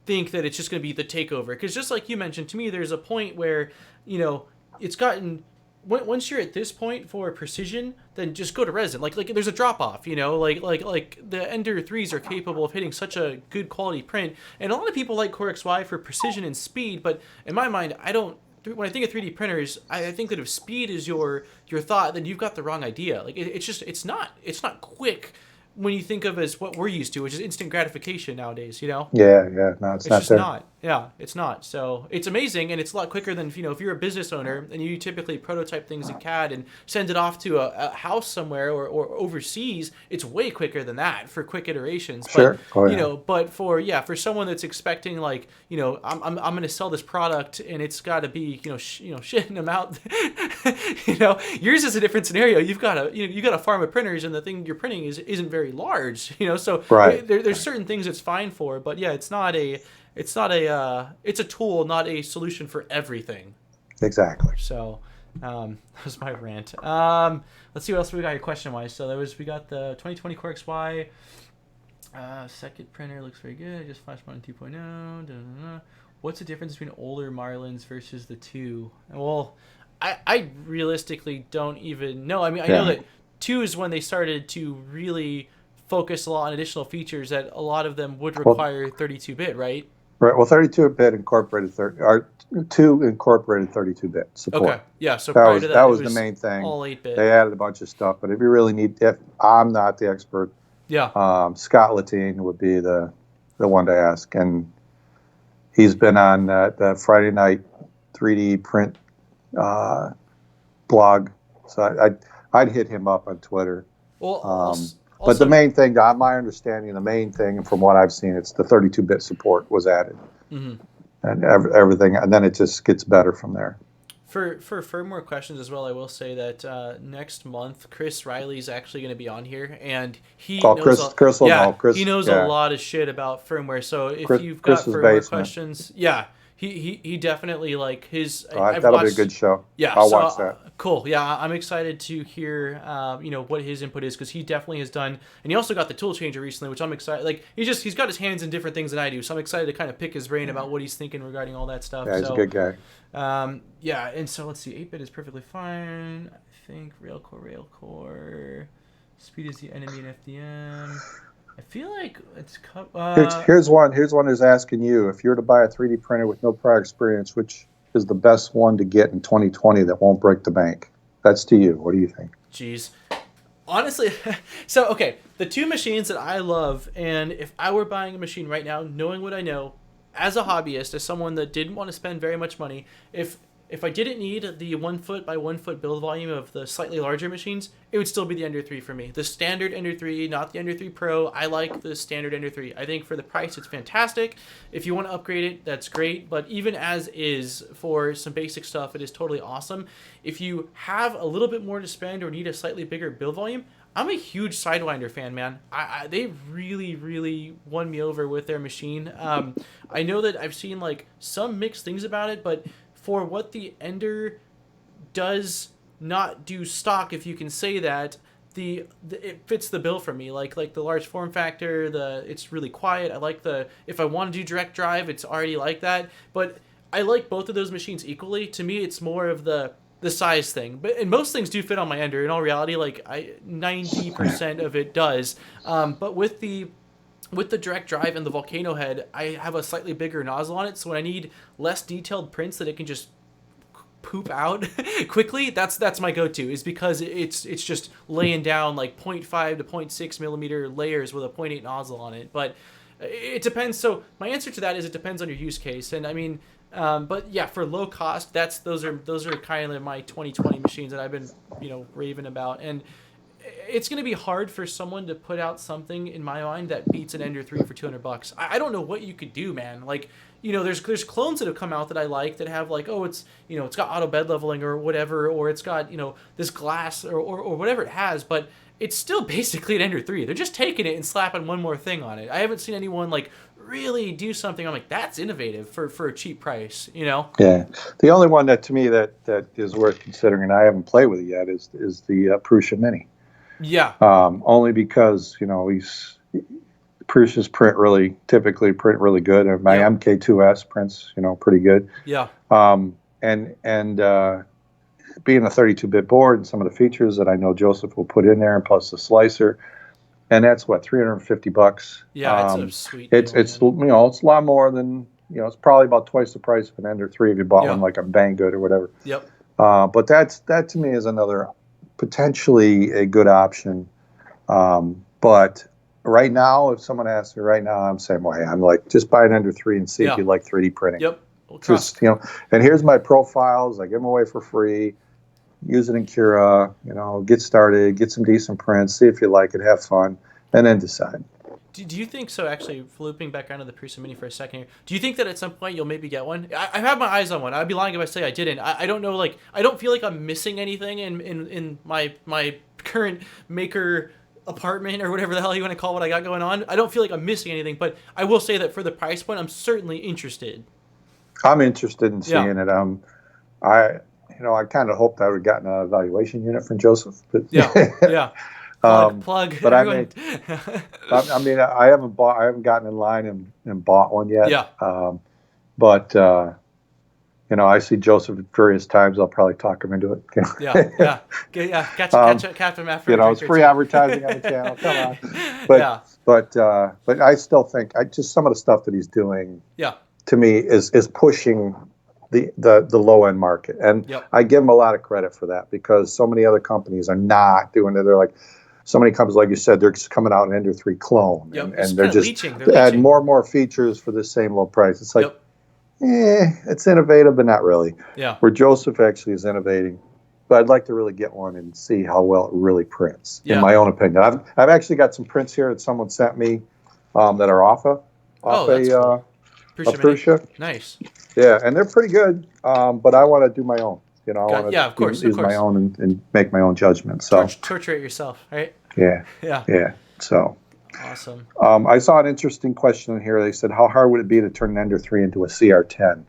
think that it's just going to be the takeover. Because just like you mentioned, to me, there's a point where, it's gotten... Once you're at this point for precision, then just go to resin. Like there's a drop off, like the Ender 3s are capable of hitting such a good quality print, and a lot of people like Core XY for precision and speed. But in my mind, when I think of 3D printers, I think that if speed is your thought, then you've got the wrong idea. Like it's not quick when you think of as what we're used to, which is instant gratification nowadays. Yeah, no, it's not just there. not. Yeah, it's not. So it's amazing, and it's a lot quicker than, if you're a business owner and you typically prototype things in CAD and send it off to a house somewhere or overseas. It's way quicker than that for quick iterations. Sure. But but for someone that's expecting like, I'm going to sell this product and it's got to be shitting them out. Yours is a different scenario. You've got a farm of printers, and the thing you're printing isn't very large. So right. There's certain things it's fine for, but yeah, it's a tool, not a solution for everything. Exactly. So, that was my rant. Let's see what else we got here question-wise. So we got the 2020 Core XY. Second printer looks very good. Just flash button 2.0. What's the difference between older Marlins versus the 2? Well, I realistically don't even know. I mean, I know that 2 is when they started to really focus a lot on additional features that a lot of them would require 32-bit, right? Right. Well, 32-bit incorporated 2 incorporated 32-bit support. Okay. Yeah. So that was the main thing. All 8-bit. They added a bunch of stuff, but if you really if I'm not the expert, Scott Latine would be the one to ask, and he's been on the Friday Night 3D Print blog, so I'd hit him up on Twitter. Well, but the main thing, my understanding, and from what I've seen, it's the 32-bit support was added, and everything, and then it just gets better from there. For firmware questions as well, I will say that next month Chris Riley's actually going to be on here, and he knows a lot of shit about firmware. So if you've got firmware questions, he definitely like his. That'll be a good show. Yeah, I'll watch that. Cool. Yeah, I'm excited to hear what his input is, because he definitely has done, and he also got the tool changer recently, which I'm excited. Like he's got his hands in different things than I do, so I'm excited to kind of pick his brain about what he's thinking regarding all that stuff. Yeah, he's a good guy. And so let's see. 8-bit is perfectly fine. I think railcore. Speed is the enemy in FDM. I feel like it's... Here's one who's asking you, if you were to buy a 3D printer with no prior experience, which is the best one to get in 2020 that won't break the bank? That's to you. What do you think? Jeez. Honestly, so, okay, the 2 machines that I love, and if I were buying a machine right now, knowing what I know, as a hobbyist, as someone that didn't want to spend very much money, if I didn't need the 1 foot by 1 foot build volume of the slightly larger machines, it would still be the Ender 3 for me. The standard Ender 3, not the Ender 3 Pro. I like the standard Ender 3. I think for the price, it's fantastic. If you want to upgrade it, that's great. But even as is, for some basic stuff, it is totally awesome. If you have a little bit more to spend or need a slightly bigger build volume, I'm a huge Sidewinder fan, man. They really, really won me over with their machine. I know that I've seen like some mixed things about it, but for what the Ender does not do stock, if you can say that, it fits the bill for me. Like the large form factor, it's really quiet. I like if I want to do direct drive, it's already like that. But I like both of those machines equally. To me, it's more of the size thing. And most things do fit on my Ender. In all reality, 90% of it does. But with the direct drive and the volcano head, I have a slightly bigger nozzle on it, so when I need less detailed prints that it can just poop out quickly, that's my go-to, is because it's just laying down like 0.5 to 0.6 millimeter layers with a 0.8 nozzle on it. But it depends. So my answer to that is it depends on your use case. And I mean, but yeah, for low cost, those are kind of my 2020 machines that I've been raving about. And it's going to be hard for someone to put out something in my mind that beats an Ender 3 for $200. I don't know what you could do, man. Like, there's clones that have come out that I like that have like, oh, it's got auto bed leveling or whatever, or it's got this glass or whatever it has, but it's still basically an Ender 3. They're just taking it and slapping one more thing on it. I haven't seen anyone like really do something. I'm like, that's innovative for a cheap price, Yeah. The only one that to me that is worth considering, and I haven't played with it yet, is the Prusa Mini. Yeah. Only because Prusa's typically print really good, and my MK2S prints pretty good. Yeah. And being a 32-bit board and some of the features that I know Joseph will put in there, and plus the slicer, and that's what, $350. Yeah, it's a sweet. It's it's a lot more than it's probably about twice the price of an Ender 3 if you bought one like a Banggood or whatever. Yep. But that to me is another potentially a good option. But right now, if someone asks me right now, I'm saying, well, hey, I'm like, just buy an Ender 3 and see if you like 3D printing. Yep. Just, and here's my profiles. I give them away for free. Use it in Cura, get started, get some decent prints, see if you like it, have fun, and then decide. Do you think so? Actually, looping back onto the Prusa Mini for a second here, do you think that at some point you'll maybe get one? I have my eyes on one. I'd be lying if I say I didn't. I don't know. Like, I don't feel like I'm missing anything in my current maker apartment or whatever the hell you want to call what I got going on. I don't feel like I'm missing anything, but I will say that for the price point, I'm certainly interested. I'm interested in seeing it. I kind of hoped I would have gotten an evaluation unit from Joseph. But plug. But I haven't gotten in line and bought one yet. Yeah. But I see Joseph at various times. I'll probably talk him into it. Yeah. Catch him after. It's free advertising on the channel. Come on. But I still think some of the stuff that he's doing. Yeah. To me is pushing the low end market, and I give him a lot of credit for that, because so many other companies are not doing it. They're like, so many companies, like you said, they're just coming out an Ender 3 clone, and they're just add more and more features for the same low price. It's like, it's innovative, but not really. Yeah. Where Joseph actually is innovating, but I'd like to really get one and see how well it really prints. In my own opinion, I've actually got some prints here that someone sent me that are off a Prusa. Nice. Yeah, and they're pretty good, but I want to do my own. I want to of course. use my own and make my own judgment. So torture it yourself, right? Yeah. So awesome. I saw an interesting question in here. They said, how hard would it be to turn an Ender 3 into a CR10?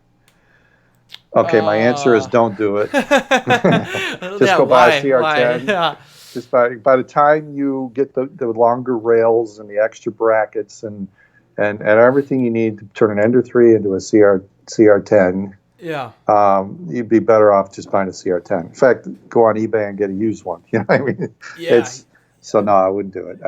Okay, my answer is don't do it. Just go buy a CR10. Yeah. Just by the time you get the longer rails and the extra brackets and everything you need to turn an Ender 3 into a CR10, you'd be better off just buying a CR10. In fact, go on eBay and get a used one. You know what I mean? Yeah. So no, I wouldn't do it.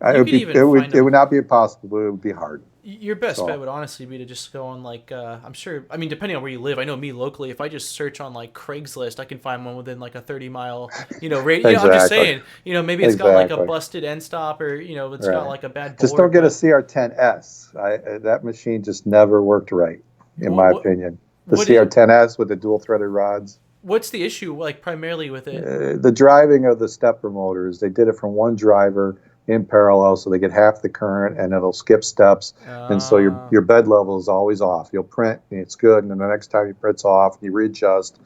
It would not be impossible, but it would be hard. Your best bet So would honestly be to just go on like I'm sure. I mean, depending on where you live. I know me locally. If I just search on like Craigslist, I can find one within like a 30-mile radius. I'm just exactly, saying. Maybe it's got like a exactly. busted end stop, or it's got Right. like a bad Just don't board. get a But CR10S. That machine just never worked right, in what my what opinion. The what is CR10S with the dual threaded rods. what's the issue like primarily with it? The driving of the stepper motors, they did it from one driver in parallel, so they get half the current, and it'll skip steps, and so Uh, your bed level is always off. You'll print, and it's good, and then the next time you print's off, and you readjust,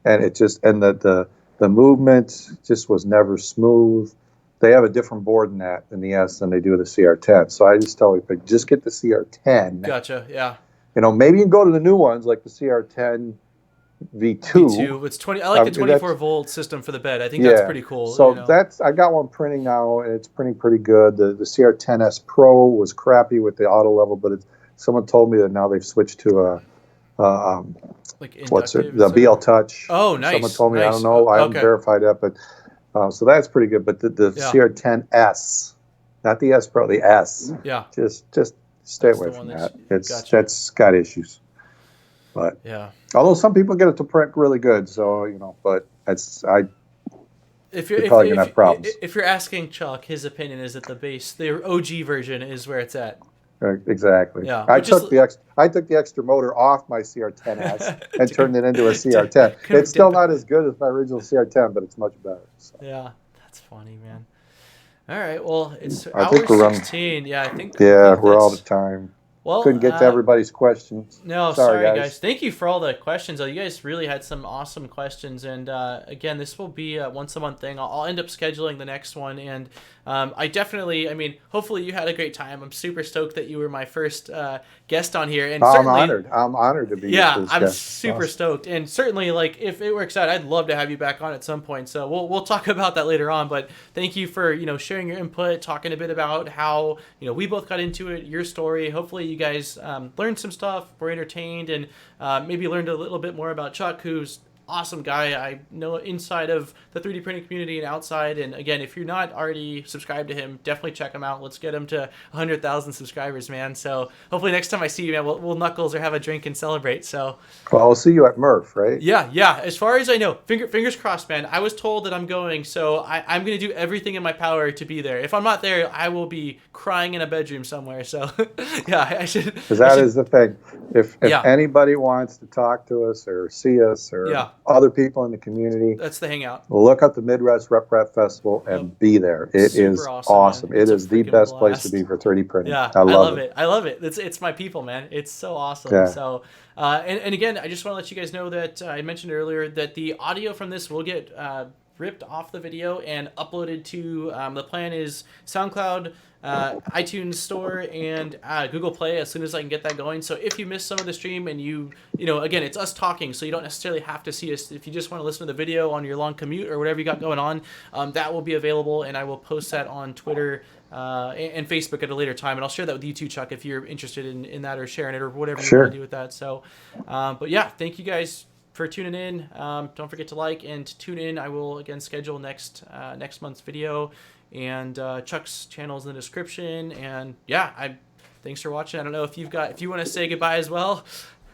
and it just and the movement just was never smooth. They have a different board in the S than they do the CR10. So I just tell you, just get the CR10. gotcha. Yeah. Maybe you can go to the new ones like the CR10 V2. V2. It's 20. I like the That's 24-volt system for the bed. I think that's Yeah. pretty cool. So I got one printing now, and it's printing pretty good. The CR10S Pro was crappy with the auto level, but someone told me that now they've switched to Like what's it? inductive, The is BL that? Touch. Oh, Someone nice, told me, I don't nice. know, I haven't Okay. verified that, but so that's pretty good. But the Yeah. CR10S, not the S Pro, the S, Yeah. just stay That's the away one from that's that. gotcha. That's got issues. But Yeah. although some people get it to print really good, so but If you're probably gonna have problems. if you're asking Chuck, his opinion is that the OG version is where it's at. Exactly. Yeah, I which is took the extra motor off my CR10S and turned it into a CR10. to It's still dip. not as good as my original CR10, but it's much better. So Yeah, that's funny, man. All right, well, it's I hour think we're running. 16. Yeah, I Yeah, think we're all the that's time. well. Couldn't get to everybody's questions. No, Sorry, sorry guys. guys. Thank you for all the questions. Though. You guys really had some awesome questions, and again, this will be a once a month thing. I'll end up scheduling the next one, and I definitely, I mean, hopefully you had a great time. I'm super stoked that you were my first guest on here, and I'm certainly. honored. I'm honored to be your Yeah, first I'm guest. super Awesome. stoked, and certainly, like, if it works out, I'd love to have you back on at some point. So we'll talk about that later on. But thank you for sharing your input, talking a bit about how we both got into it, your story. Hopefully, you guys learned some stuff, were entertained, and maybe learned a little bit more about Chuck, who's awesome guy. I know inside of the 3D printing community and outside. And again, if you're not already subscribed to him, definitely check him out. Let's get him to 100,000 subscribers, man. So hopefully next time I see you, man, we'll knuckles or have a drink and celebrate. So Well, I'll see you at Murph, right? yeah. As far as I know, fingers crossed, man. I was told that I'm going, so I'm gonna do everything in my power to be there. If I'm not there, I will be crying in a bedroom somewhere. So yeah, I should. Because that is the thing. If Yeah. anybody wants to talk to us or see us or Yeah. other people in the community, That's the hangout. look up the Midwest Rep Rap Festival and be there. It Super is awesome, awesome. man. It It's a is the freaking best place to blast. be for 3D printing. Yeah, I love it. I love it. It's my people, man. It's so awesome. Yeah. So, and again, I just want to let you guys know that I mentioned earlier that the audio from this will get ripped off the video and uploaded to the plan is SoundCloud, iTunes Store, and Google Play as soon as I can get that going. So if you missed some of the stream and again, it's us talking, so you don't necessarily have to see us. If you just want to listen to the video on your long commute or whatever you got going on, that will be available, and I will post that on Twitter and Facebook at a later time. And I'll share that with you too, Chuck, if you're interested in that or sharing it or whatever you want to do with that. So, but yeah, thank you guys for tuning in. Don't forget to like and tune in. I will again schedule next month's video, and Chuck's channel is in the description. And yeah, thanks for watching. I don't know if you want to say goodbye as well.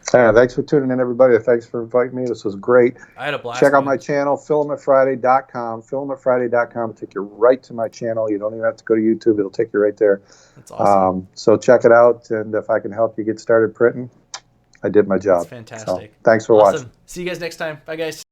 Thanks for tuning in, everybody. Thanks for inviting me. This was great. I had a blast. Check out my channel, filamentfriday.com. Filamentfriday.com will take you right to my channel. You don't even have to go to YouTube. It'll take you right there. That's awesome. So check it out, and if I can help you get started printing, I did my job. That's fantastic. So, thanks for watching. See you guys next time. Bye, guys.